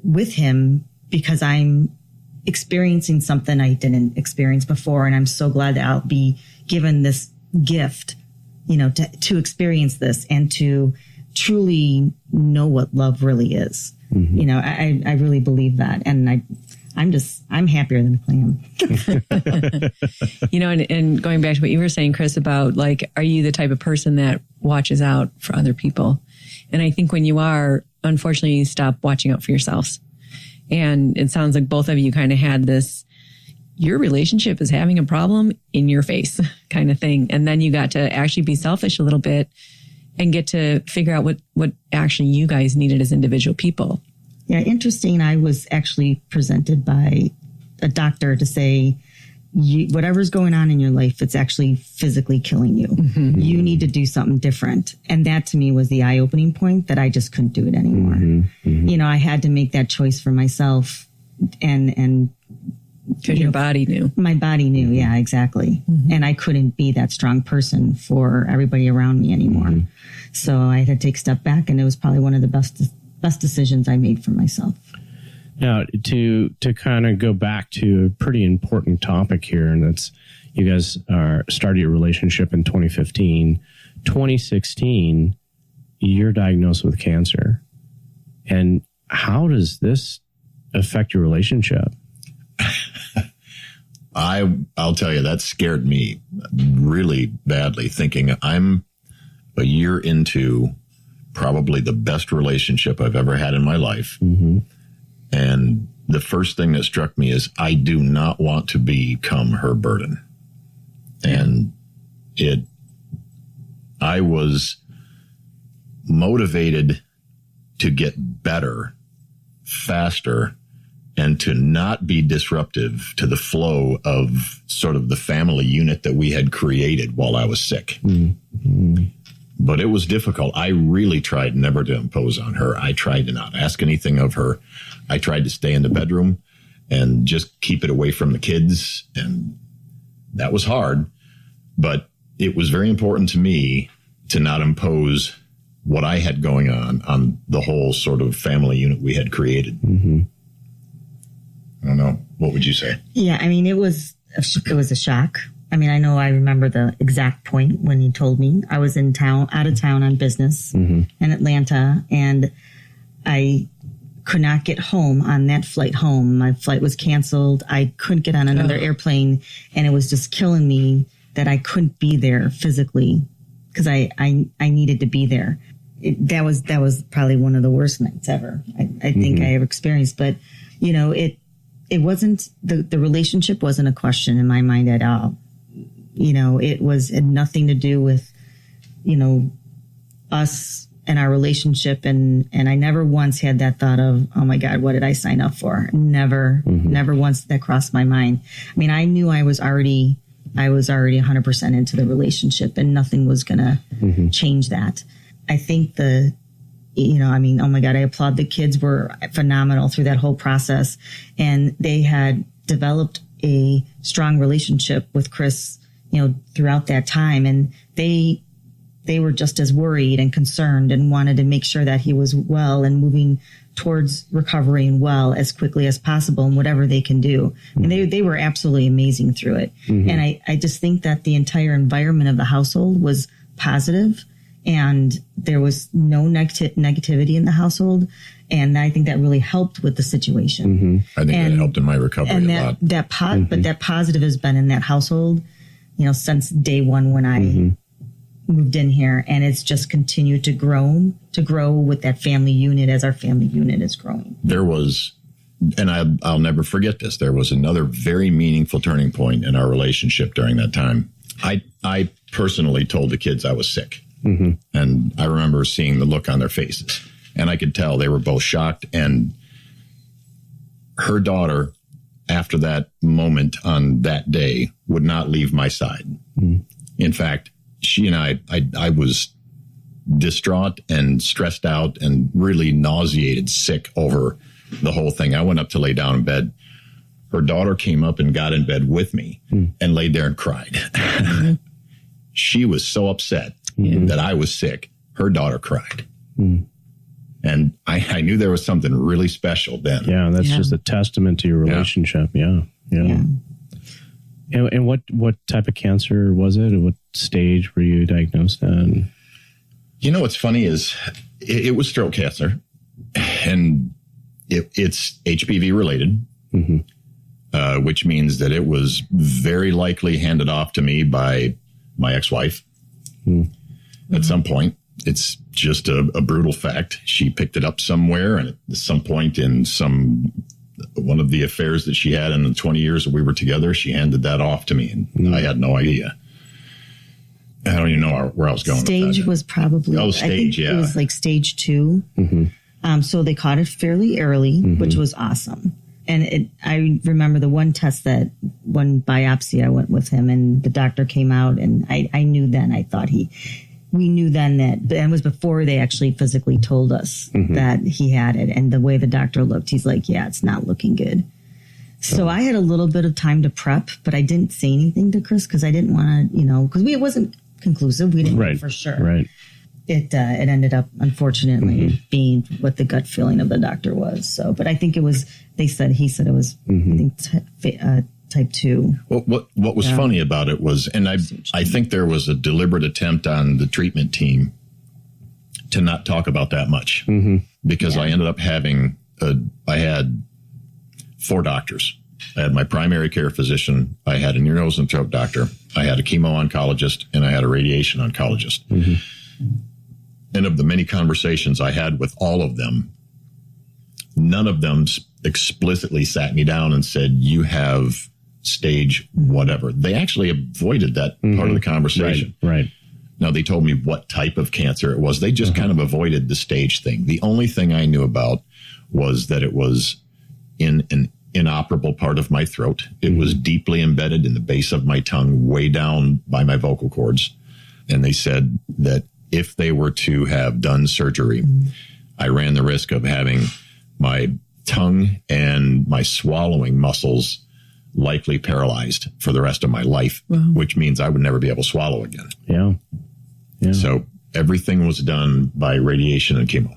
with him, because I'm experiencing something I didn't experience before. And I'm so glad that I'll be given this gift, to experience this and to truly know what love really is. Mm-hmm. I really believe that. And I'm happier than I am. And going back to what you were saying, Cris, about are you the type of person that watches out for other people? And I think when you are, unfortunately, you stop watching out for yourselves. And it sounds like both of you kind of had this, your relationship is having a problem in your face kind of thing. And then you got to actually be selfish a little bit and get to figure out what actually you guys needed as individual people. Yeah, interesting. I was actually presented by a doctor to say, whatever's going on in your life, it's actually physically killing you. Mm-hmm. You need to do something different. And that to me was the eye-opening point that I just couldn't do it anymore. Mm-hmm. Mm-hmm. I had to make that choice for myself, and because your body knew. My body knew. Yeah, exactly. Mm-hmm. And I couldn't be that strong person for everybody around me anymore. Mm-hmm. So I had to take a step back, and it was probably one of the best decisions I made for myself. Now, to kind of go back to a pretty important topic here, and that's, you guys started your relationship in 2015. 2016, you're diagnosed with cancer. And how does this affect your relationship? I'll tell you, that scared me really badly, thinking I'm a year into probably the best relationship I've ever had in my life. Mm-hmm. And the first thing that struck me is I do not want to become her burden. And I was motivated to get better, faster, and to not be disruptive to the flow of sort of the family unit that we had created while I was sick. Mm-hmm. But it was difficult. I really tried never to impose on her. I tried to not ask anything of her. I tried to stay in the bedroom and just keep it away from the kids. And that was hard. But it was very important to me to not impose what I had going on the whole sort of family unit we had created. Mm-hmm. I don't know. What would you say? Yeah, I mean, it was a shock. I mean, I remember the exact point when you told me. I was out of town on business in Atlanta, and I could not get home on that flight home. My flight was canceled. I couldn't get on another airplane, and it was just killing me that I couldn't be there physically because I needed to be there. That was probably one of the worst nights ever. I think I ever experienced, but it wasn't, the relationship wasn't a question in my mind at all. It had nothing to do with, us and our relationship. And I never once had that thought of, oh my God, what did I sign up for? Never once that crossed my mind. I mean, I knew I was already 100% into the relationship, and nothing was going to change that. I think oh my God, I applaud the kids were phenomenal through that whole process. And they had developed a strong relationship with Cris, throughout that time. And they were just as worried and concerned and wanted to make sure that he was well and moving towards recovery and well as quickly as possible and whatever they can do. And they were absolutely amazing through it. Mm-hmm. And I just think that the entire environment of the household was positive, and there was no negativity in the household. And I think that really helped with the situation. Mm-hmm. I think that helped in my recovery a lot. But that positive has been in that household, since day one when I moved in here, and it's just continued to grow with that family unit as our family unit is growing. There was and I'll never forget this. There was another very meaningful turning point in our relationship during that time. I personally told the kids I was sick. Mm-hmm. And I remember seeing the look on their faces. And I could tell they were both shocked. And her daughter, after that moment on that day, would not leave my side. Mm-hmm. In fact, she and I was distraught and stressed out and really nauseated, sick over the whole thing. I went up to lay down in bed. Her daughter came up and got in bed with me and laid there and cried. Mm-hmm. She was so upset that I was sick. Her daughter cried. Mm. And I knew there was something really special then. Yeah, that's just a testament to your relationship. Yeah. And what type of cancer was it? What stage were you diagnosed at? You know, what's funny is it was throat cancer, and it's HPV related, which means that it was very likely handed off to me by my ex-wife at some point. It's just a brutal fact. She picked it up somewhere, and at some point in one of the affairs that she had in the 20 years that we were together, she handed that off to me, and I had no idea. I don't even know where I was going. Stage was probably, stage, it was like stage 2. Mm-hmm. So they caught it fairly early, which was awesome. And I remember the one test, that one biopsy, I went with him, and the doctor came out, and I knew then, we knew then that it was before they actually physically told us that he had it. And the way the doctor looked, he's like, yeah, it's not looking good. So I had a little bit of time to prep, but I didn't say anything to Cris because I didn't want to, because it wasn't conclusive. We didn't know for sure. Right. It ended up, unfortunately, being what the gut feeling of the doctor was. So, but I think he said it was, I think, type 2. Well, what was funny about it was, and I think there was a deliberate attempt on the treatment team to not talk about that much, because I ended up I had 4 doctors. I had my primary care physician, I had an ear, nose, and throat doctor, I had a chemo oncologist, and I had a radiation oncologist. And of the many conversations I had with all of them, none of them explicitly sat me down and said, you have stage whatever. They actually avoided that part of the conversation. Right. Now, they told me what type of cancer it was. They just kind of avoided the stage thing. The only thing I knew about was that it was in an inoperable part of my throat. It was deeply embedded in the base of my tongue, way down by my vocal cords. And they said that if they were to have done surgery, I ran the risk of having my tongue and my swallowing muscles likely paralyzed for the rest of my life, which means I would never be able to swallow again. Yeah. So everything was done by radiation and chemo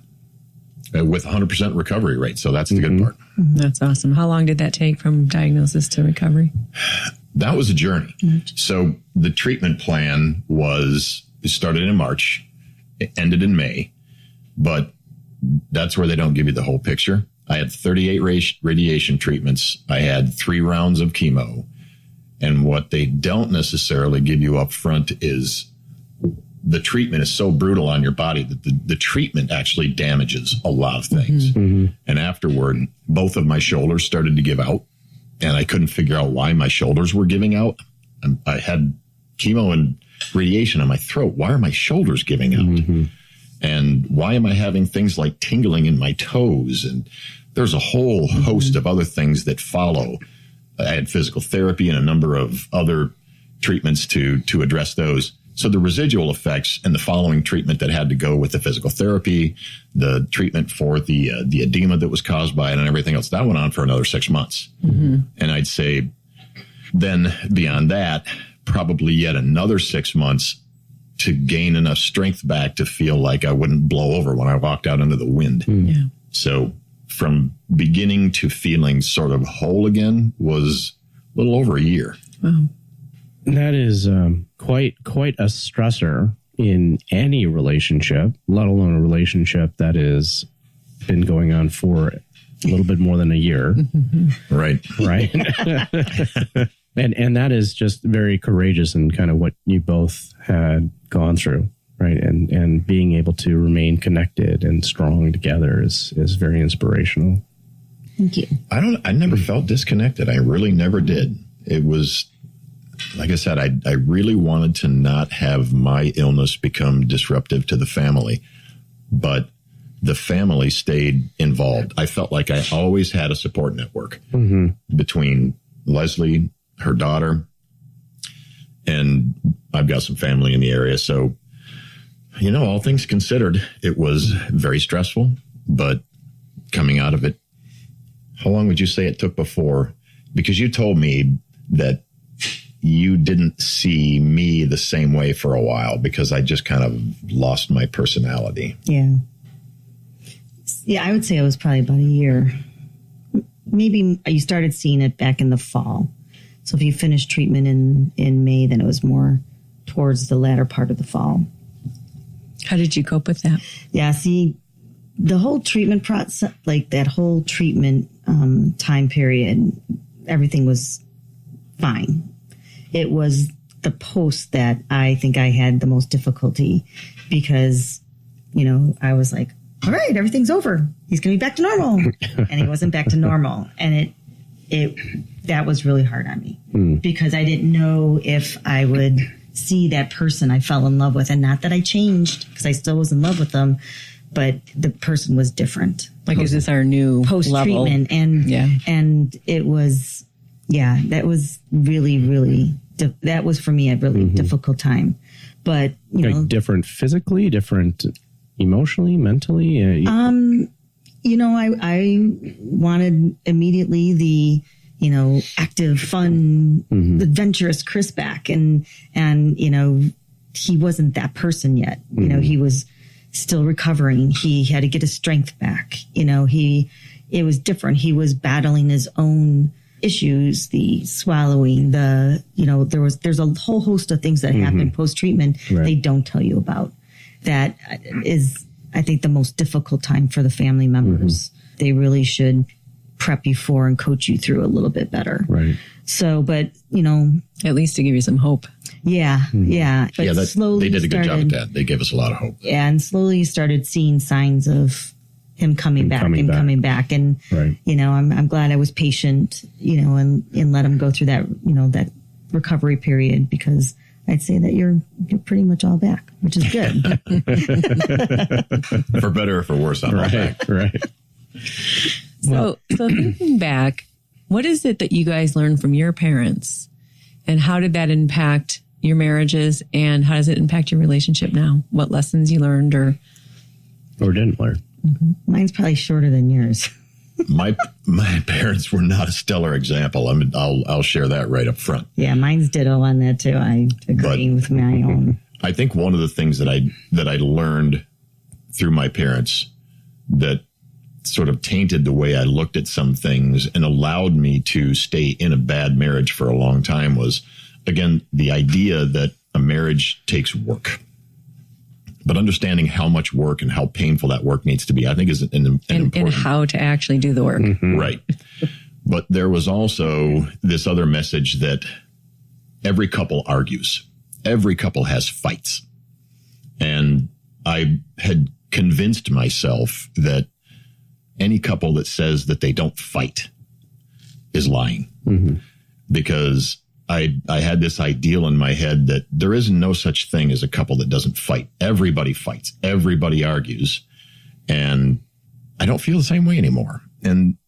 with 100% recovery rate. So that's the good part. That's awesome. How long did that take from diagnosis to recovery? That was a journey. So the treatment plan it started in March, it ended in May, but that's where they don't give you the whole picture. I had 38 radiation treatments. I had 3 rounds of chemo. And what they don't necessarily give you up front is the treatment is so brutal on your body that the treatment actually damages a lot of things. And afterward, both of my shoulders started to give out, and I couldn't figure out why my shoulders were giving out. I had chemo and radiation on my throat. Why are my shoulders giving out? And why am I having things like tingling in my toes? And there's a whole host of other things that follow. I had physical therapy and a number of other treatments to address those. So the residual effects and the following treatment that had to go with the physical therapy, the treatment for the edema that was caused by it and everything else, that went on for another 6 months. And I'd say then beyond that, probably yet another 6 months to gain enough strength back to feel like I wouldn't blow over when I walked out into the wind. So from beginning to feeling sort of whole again was a little over a year. Wow. That is quite a stressor in any relationship, let alone a relationship that has been going on for a little bit more than a year. Right. And that is just very courageous and kind of what you both had gone through, right? And being able to remain connected and strong together is very inspirational. Thank you. I never felt disconnected. I really never did. It was, like I said, I really wanted to not have my illness become disruptive to the family, but the family stayed involved. I felt like I always had a support network between Leslie, her daughter, and I've got some family in the area. So, all things considered, it was very stressful, but coming out of it, how long would you say it took before? Because you told me that you didn't see me the same way for a while because I just kind of lost my personality. Yeah. Yeah, I would say it was probably about a year. Maybe you started seeing it back in the fall. So if you finished treatment in May, then it was more towards the latter part of the fall. How did you cope with that? Yeah, see, the whole treatment process, like that whole treatment time period, everything was fine. It was the post that I think I had the most difficulty because, I was like, all right, everything's over. He's going to be back to normal. And he wasn't back to normal. And that was really hard on me because I didn't know if I would see that person I fell in love with. And not that I changed because I still was in love with them, but the person was different. Like, is this our new post-treatment? And it was, that was really, really, that was for me a really difficult time. But, like different physically, different emotionally, mentally? I wanted immediately the, active, fun, adventurous Cris back. And, he wasn't that person yet. He was still recovering. He had to get his strength back. It was different. He was battling his own issues, the swallowing, there's a whole host of things that happen post-treatment they don't tell you about. That is, I think, the most difficult time for the family members. They really should prep you for and coach you through a little bit better. Right. So, but, at least to give you some hope. Yeah. Yeah. But slowly they did a good job at that. They gave us a lot of hope. Yeah. And slowly you started seeing signs of him coming back. And, I'm glad I was patient, and let him go through that, that recovery period because I'd say that you're pretty much all back, which is good. For better or for worse, I'm all back. Right. So thinking back, what is it that you guys learned from your parents, and how did that impact your marriages, and how does it impact your relationship now? What lessons you learned or didn't learn? Mine's probably shorter than yours. My parents were not a stellar example. I'll share that right up front. Yeah, mine's ditto on that too. I agree with my own. I think one of the things that I learned through my parents that sort of tainted the way I looked at some things and allowed me to stay in a bad marriage for a long time was, again, the idea that a marriage takes work. But understanding how much work and how painful that work needs to be, I think is an important. And how to actually do the work. Right. But there was also this other message that every couple argues. Every couple has fights. And I had convinced myself that any couple that says that they don't fight is lying. Because I had this ideal in my head that there is no such thing as a couple that doesn't fight. Everybody fights. Everybody argues. And I don't feel the same way anymore. And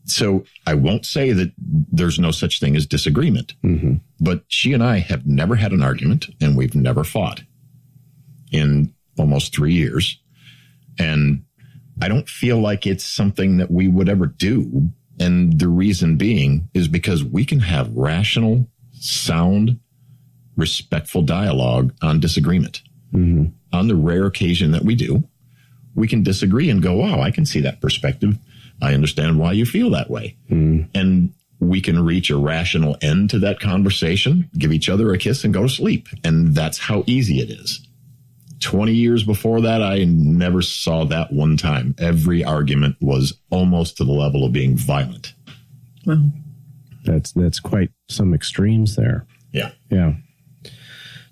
so I won't say that there's no such thing as disagreement. But she and I have never had an argument, and we've never fought in almost 3 years. And I don't feel like it's something that we would ever do. And the reason being is because we can have rational, sound, respectful dialogue on disagreement. On the rare occasion that we do, we can disagree and go, wow, I can see that perspective. I understand why you feel that way. And we can reach a rational end to that conversation, give each other a kiss and go to sleep. And that's how easy it is. 20 years before that, I never saw that one time. Every argument was almost to the level of being violent. Well, that's quite some extremes there. Yeah. Yeah.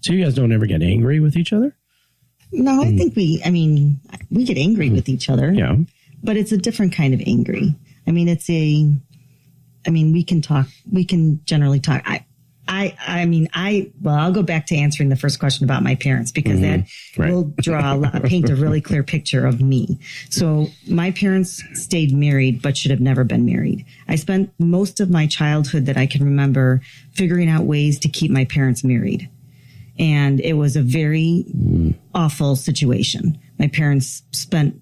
So you guys don't ever get angry with each other? No, I think we get angry with each other. Yeah. But it's a different kind of angry. we can talk. We can generally talk. I'll go back to answering the first question about my parents, because that will paint a really clear picture of me. So my parents stayed married, but should have never been married. I spent most of my childhood that I can remember figuring out ways to keep my parents married. And it was a very awful situation. My parents spent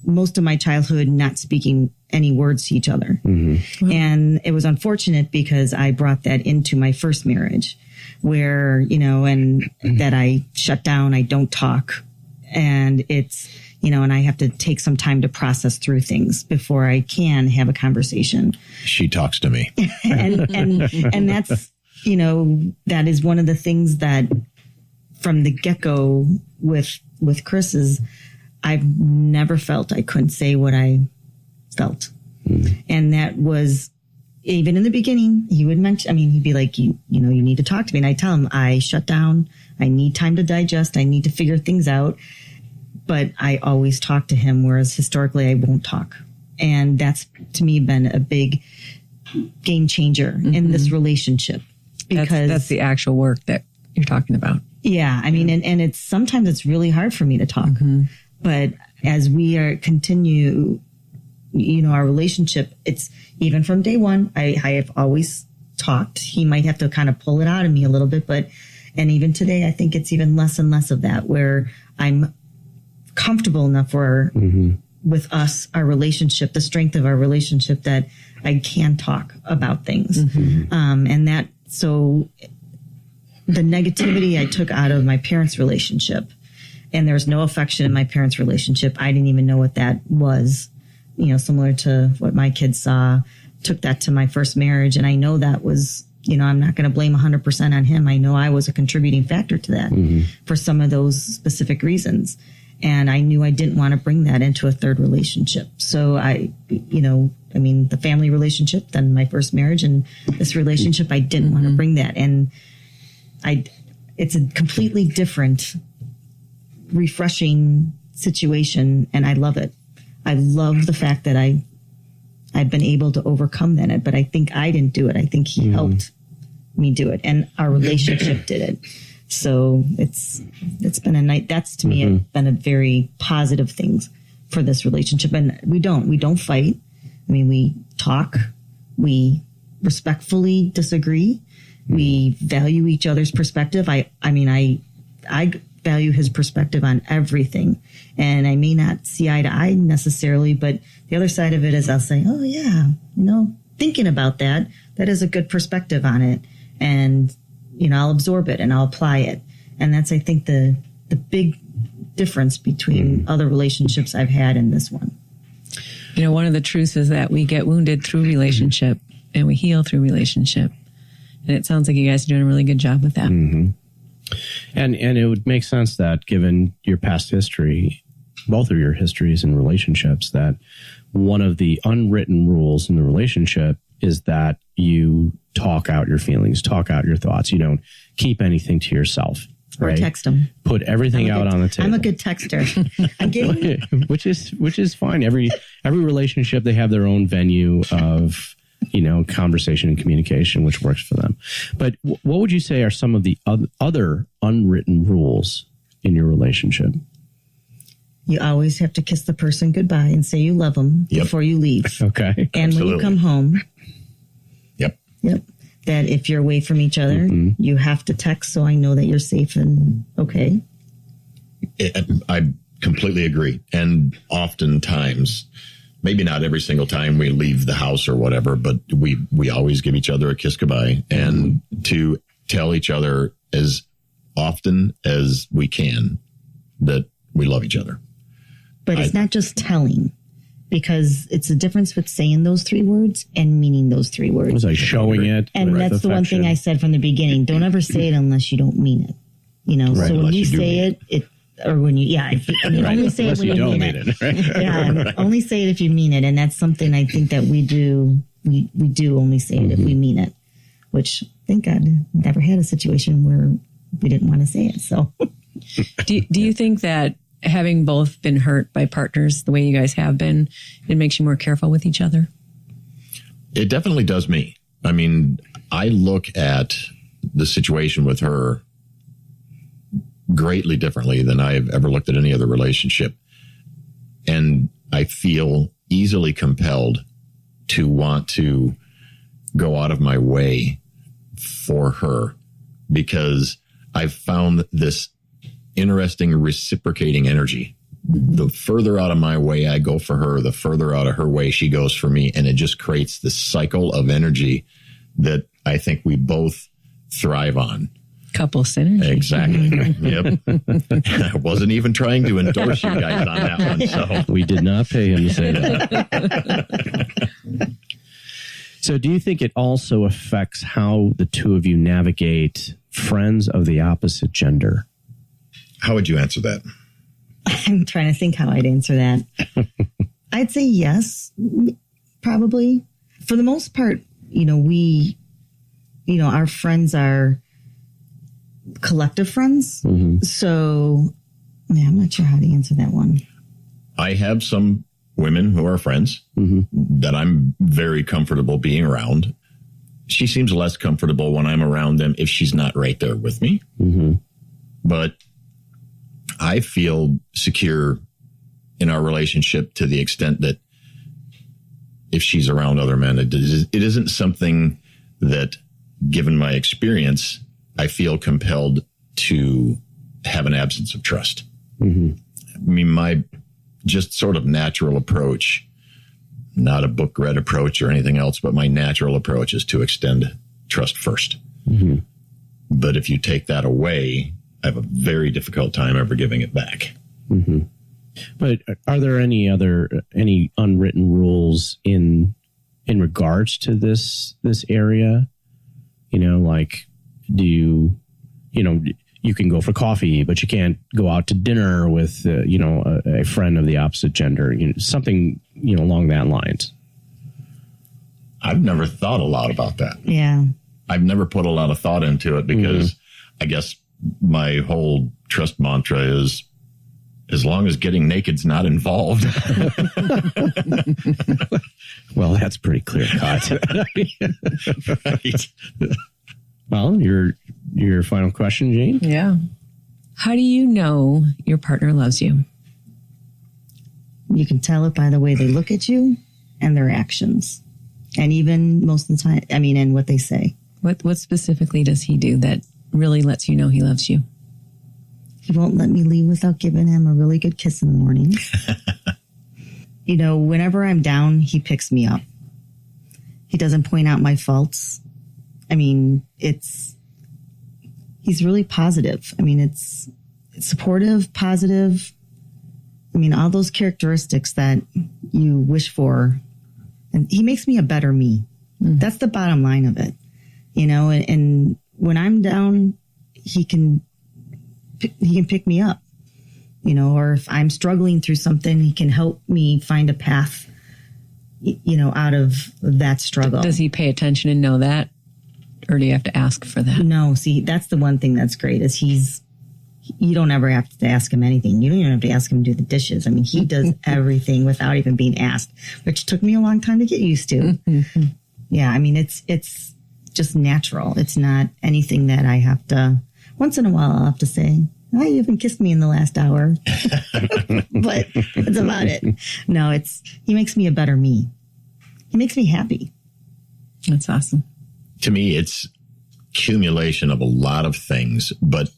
most of my childhood not speaking any words to each other. Mm-hmm. And it was unfortunate because I brought that into my first marriage where, and that I shut down, I don't talk. And it's, and I have to take some time to process through things before I can have a conversation. She talks to me. and that's, that is one of the things that from the get-go with Cris is I've never felt I couldn't say what I felt. And that was even in the beginning, he would mention, he'd be like, you need to talk to me. And I tell him I shut down. I need time to digest. I need to figure things out. But I always talk to him, whereas historically I won't talk. And that's to me been a big game changer in this relationship. Because that's the actual work that you're talking about. Yeah. And it's sometimes it's really hard for me to talk, but as we continue, our relationship, it's even from day one, I have always talked. He might have to kind of pull it out of me a little bit, and even today, I think it's even less and less of that where I'm comfortable enough with us, our relationship, the strength of our relationship that I can talk about things. So the negativity I took out of my parents' relationship, and there was no affection in my parents' relationship. I didn't even know what that was, similar to what my kids saw, took that to my first marriage. And I know that was, I'm not going to blame 100% on him. I know I was a contributing factor to that for some of those specific reasons. And I knew I didn't want to bring that into a third relationship. So the family relationship, then my first marriage and this relationship, I didn't want to bring that. And it's a completely different, refreshing situation. And I love it. I love the fact that I've been able to overcome that. But I think I didn't do it. I think he helped me do it. And our relationship did it. So it's been a night. That's to me, it's been a very positive thing for this relationship. And we don't fight. We talk, we respectfully disagree. We value each other's perspective. I value his perspective on everything, and I may not see eye to eye necessarily, but the other side of it is I'll say, oh yeah, thinking about that is a good perspective on it. And, I'll absorb it and I'll apply it. And that's, I think, the big difference between other relationships I've had and this one. One of the truths is that we get wounded through relationship and we heal through relationship. And it sounds like you guys are doing a really good job with that. Mm-hmm. And it would make sense that given your past history, both of your histories and relationships, that one of the unwritten rules in the relationship is that you talk out your feelings, talk out your thoughts. You don't keep anything to yourself. Or right? Text them. Put everything out on the table. I'm a good texter. which is fine. Every relationship, they have their own venue of conversation and communication, which works for them. But what would you say are some of the other unwritten rules in your relationship? You always have to kiss the person goodbye and say you love them before you leave. Okay. And Absolutely. When you come home. Yep. That if you're away from each other, you have to text so I know that you're safe and okay. I completely agree. And oftentimes, maybe not every single time we leave the house or whatever, but we always give each other a kiss goodbye and to tell each other as often as we can that we love each other. But it's not just telling, because it's a difference with saying those 3 words and meaning those 3 words. It's like showing it. And that's the one thing I said from the beginning. Don't ever say it unless you don't mean it. Right, so when you say it, or when you, only say it when you don't mean it. Right? Yeah, only say it if you mean it. And that's something I think that we do. We do only say it if we mean it, which thank God never had a situation where we didn't want to say it. So do you think that having both been hurt by partners the way you guys have been, it makes you more careful with each other? It definitely does me. I mean, I look at the situation with her greatly differently than I've ever looked at any other relationship. And I feel easily compelled to want to go out of my way for her because I've found this interesting reciprocating energy. The further out of my way I go for her, the further out of her way she goes for me. And it just creates this cycle of energy that I think we both thrive on. Couple synergy. Exactly. Yep. I wasn't even trying to endorse you guys on that one. So We did not pay him to say that. So do you think it also affects how the two of you navigate friends of the opposite gender? how would you answer that? I'm trying to think how I'd answer that. I'd say yes, probably. For the most part, our friends are collective friends. Mm-hmm. So, yeah, I'm not sure how to answer that one. I have some women who are friends that I'm very comfortable being around. She seems less comfortable when I'm around them if she's not right there with me. Mm-hmm. But I feel secure in our relationship to the extent that if she's around other men, it isn't something that, given my experience, I feel compelled to have an absence of trust. Mm-hmm. I mean, my just sort of natural approach, not a book read approach or anything else, but my natural approach is to extend trust first. Mm-hmm. But if you take that away, I have a very difficult time ever giving it back. Mm-hmm. But are there any unwritten rules in regards to this area? Like, do you can go for coffee, but you can't go out to dinner with, a friend of the opposite gender, something, along that lines. I've never thought a lot about that. Yeah. I've never put a lot of thought into it because I guess my whole trust mantra is, as long as getting naked's not involved. Well, that's pretty clear cut. Right. Well, your final question, Jane? Yeah. How do you know your partner loves you? You can tell it by the way they look at you and their actions. And even most of the time, and what they say. What specifically does he do that really lets you know he loves you? He won't let me leave without giving him a really good kiss in the morning. Whenever I'm down, he picks me up. He doesn't point out my faults. He's really positive. It's supportive, positive. All those characteristics that you wish for. And he makes me a better me. Mm-hmm. That's the bottom line of it. And when I'm down, he can pick me up, or if I'm struggling through something, he can help me find a path, out of that struggle. Does he pay attention and know that? Or do you have to ask for that? No, see, that's the one thing that's great is you don't ever have to ask him anything. You don't even have to ask him to do the dishes. He does everything without even being asked, which took me a long time to get used to. Mm-hmm. Yeah. it's just natural. It's not anything that I have to, once in a while I'll have to say, oh, you haven't kissed me in the last hour, but that's about it. No, he makes me a better me. He makes me happy. That's awesome. To me, it's accumulation of a lot of things, but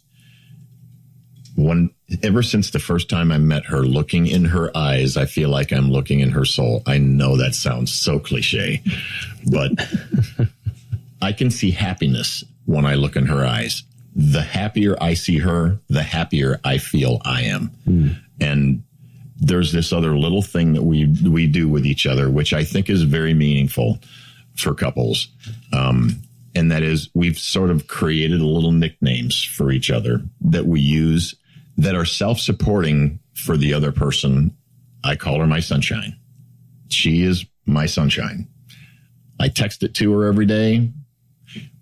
ever since the first time I met her, looking in her eyes, I feel like I'm looking in her soul. I know that sounds so cliche, but I can see happiness when I look in her eyes. The happier I see her, the happier I feel I am. Mm. And there's this other little thing that we do with each other, which I think is very meaningful for couples. And that is, we've sort of created little nicknames for each other that we use that are self-supporting for the other person. I call her my sunshine. She is my sunshine. I text it to her every day.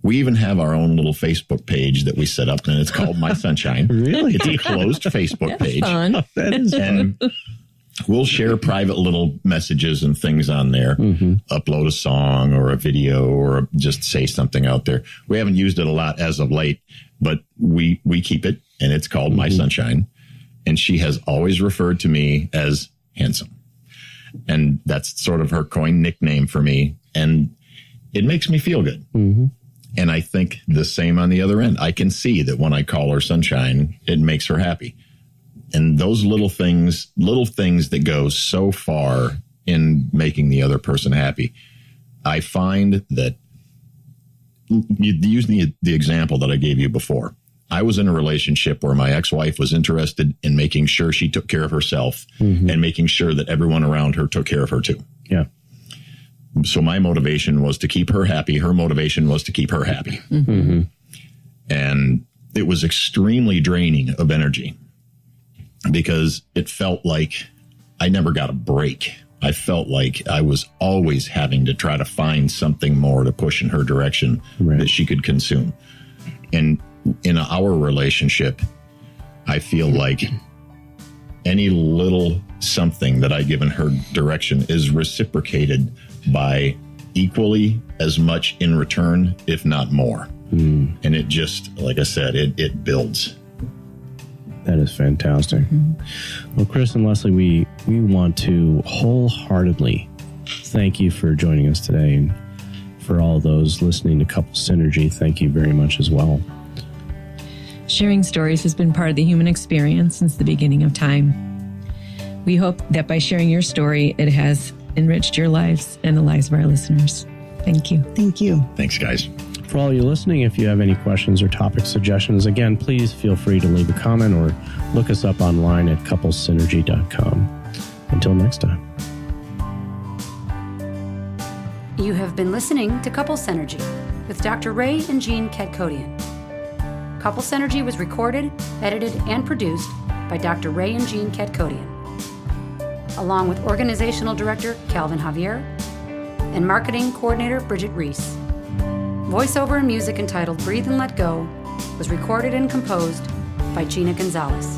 We even have our own little Facebook page that we set up, and it's called My Sunshine. Really? It's a closed Facebook page. Fun. That is and We'll share private little messages and things on there, upload a song or a video or just say something out there. We haven't used it a lot as of late, but we keep it, and it's called My Sunshine. And she has always referred to me as handsome. And that's sort of her coined nickname for me. And it makes me feel good. And I think the same on the other end. I can see that when I call her Sunshine, it makes her happy. And those little things that go so far in making the other person happy. I find that, using the example that I gave you before, I was in a relationship where my ex-wife was interested in making sure she took care of herself and making sure that everyone around her took care of her too. Yeah. So my motivation was to keep her happy. Her motivation was to keep her happy. And it was extremely draining of energy, because it felt like I never got a break. I felt like I was always having to try to find something more to push in her direction that she could consume. And in our relationship, I feel like any little something that I give in her direction is reciprocated by equally as much in return, if not more. And it just, like I said, it builds. That is fantastic. Well, Cris and Leslie, we want to wholeheartedly thank you for joining us today. And for all those listening to Couple Synergy, thank you very much as well. Sharing stories has been part of the human experience since the beginning of time. We hope that by sharing your story, it has enriched your lives and the lives of our listeners. Thank you. Thank you. Thanks, guys. For all you listening, if you have any questions or topic suggestions, again, please feel free to leave a comment or look us up online at couplesynergy.com. Until next time. You have been listening to Couple Synergy with Dr. Ray and Jean Kadkodian. Couple Synergy was recorded, edited, and produced by Dr. Ray and Jean Kadkodian, along with Organizational Director Calvin Javier and Marketing Coordinator Bridget Reese. Voiceover and music entitled Breathe and Let Go was recorded and composed by Gina Gonzalez.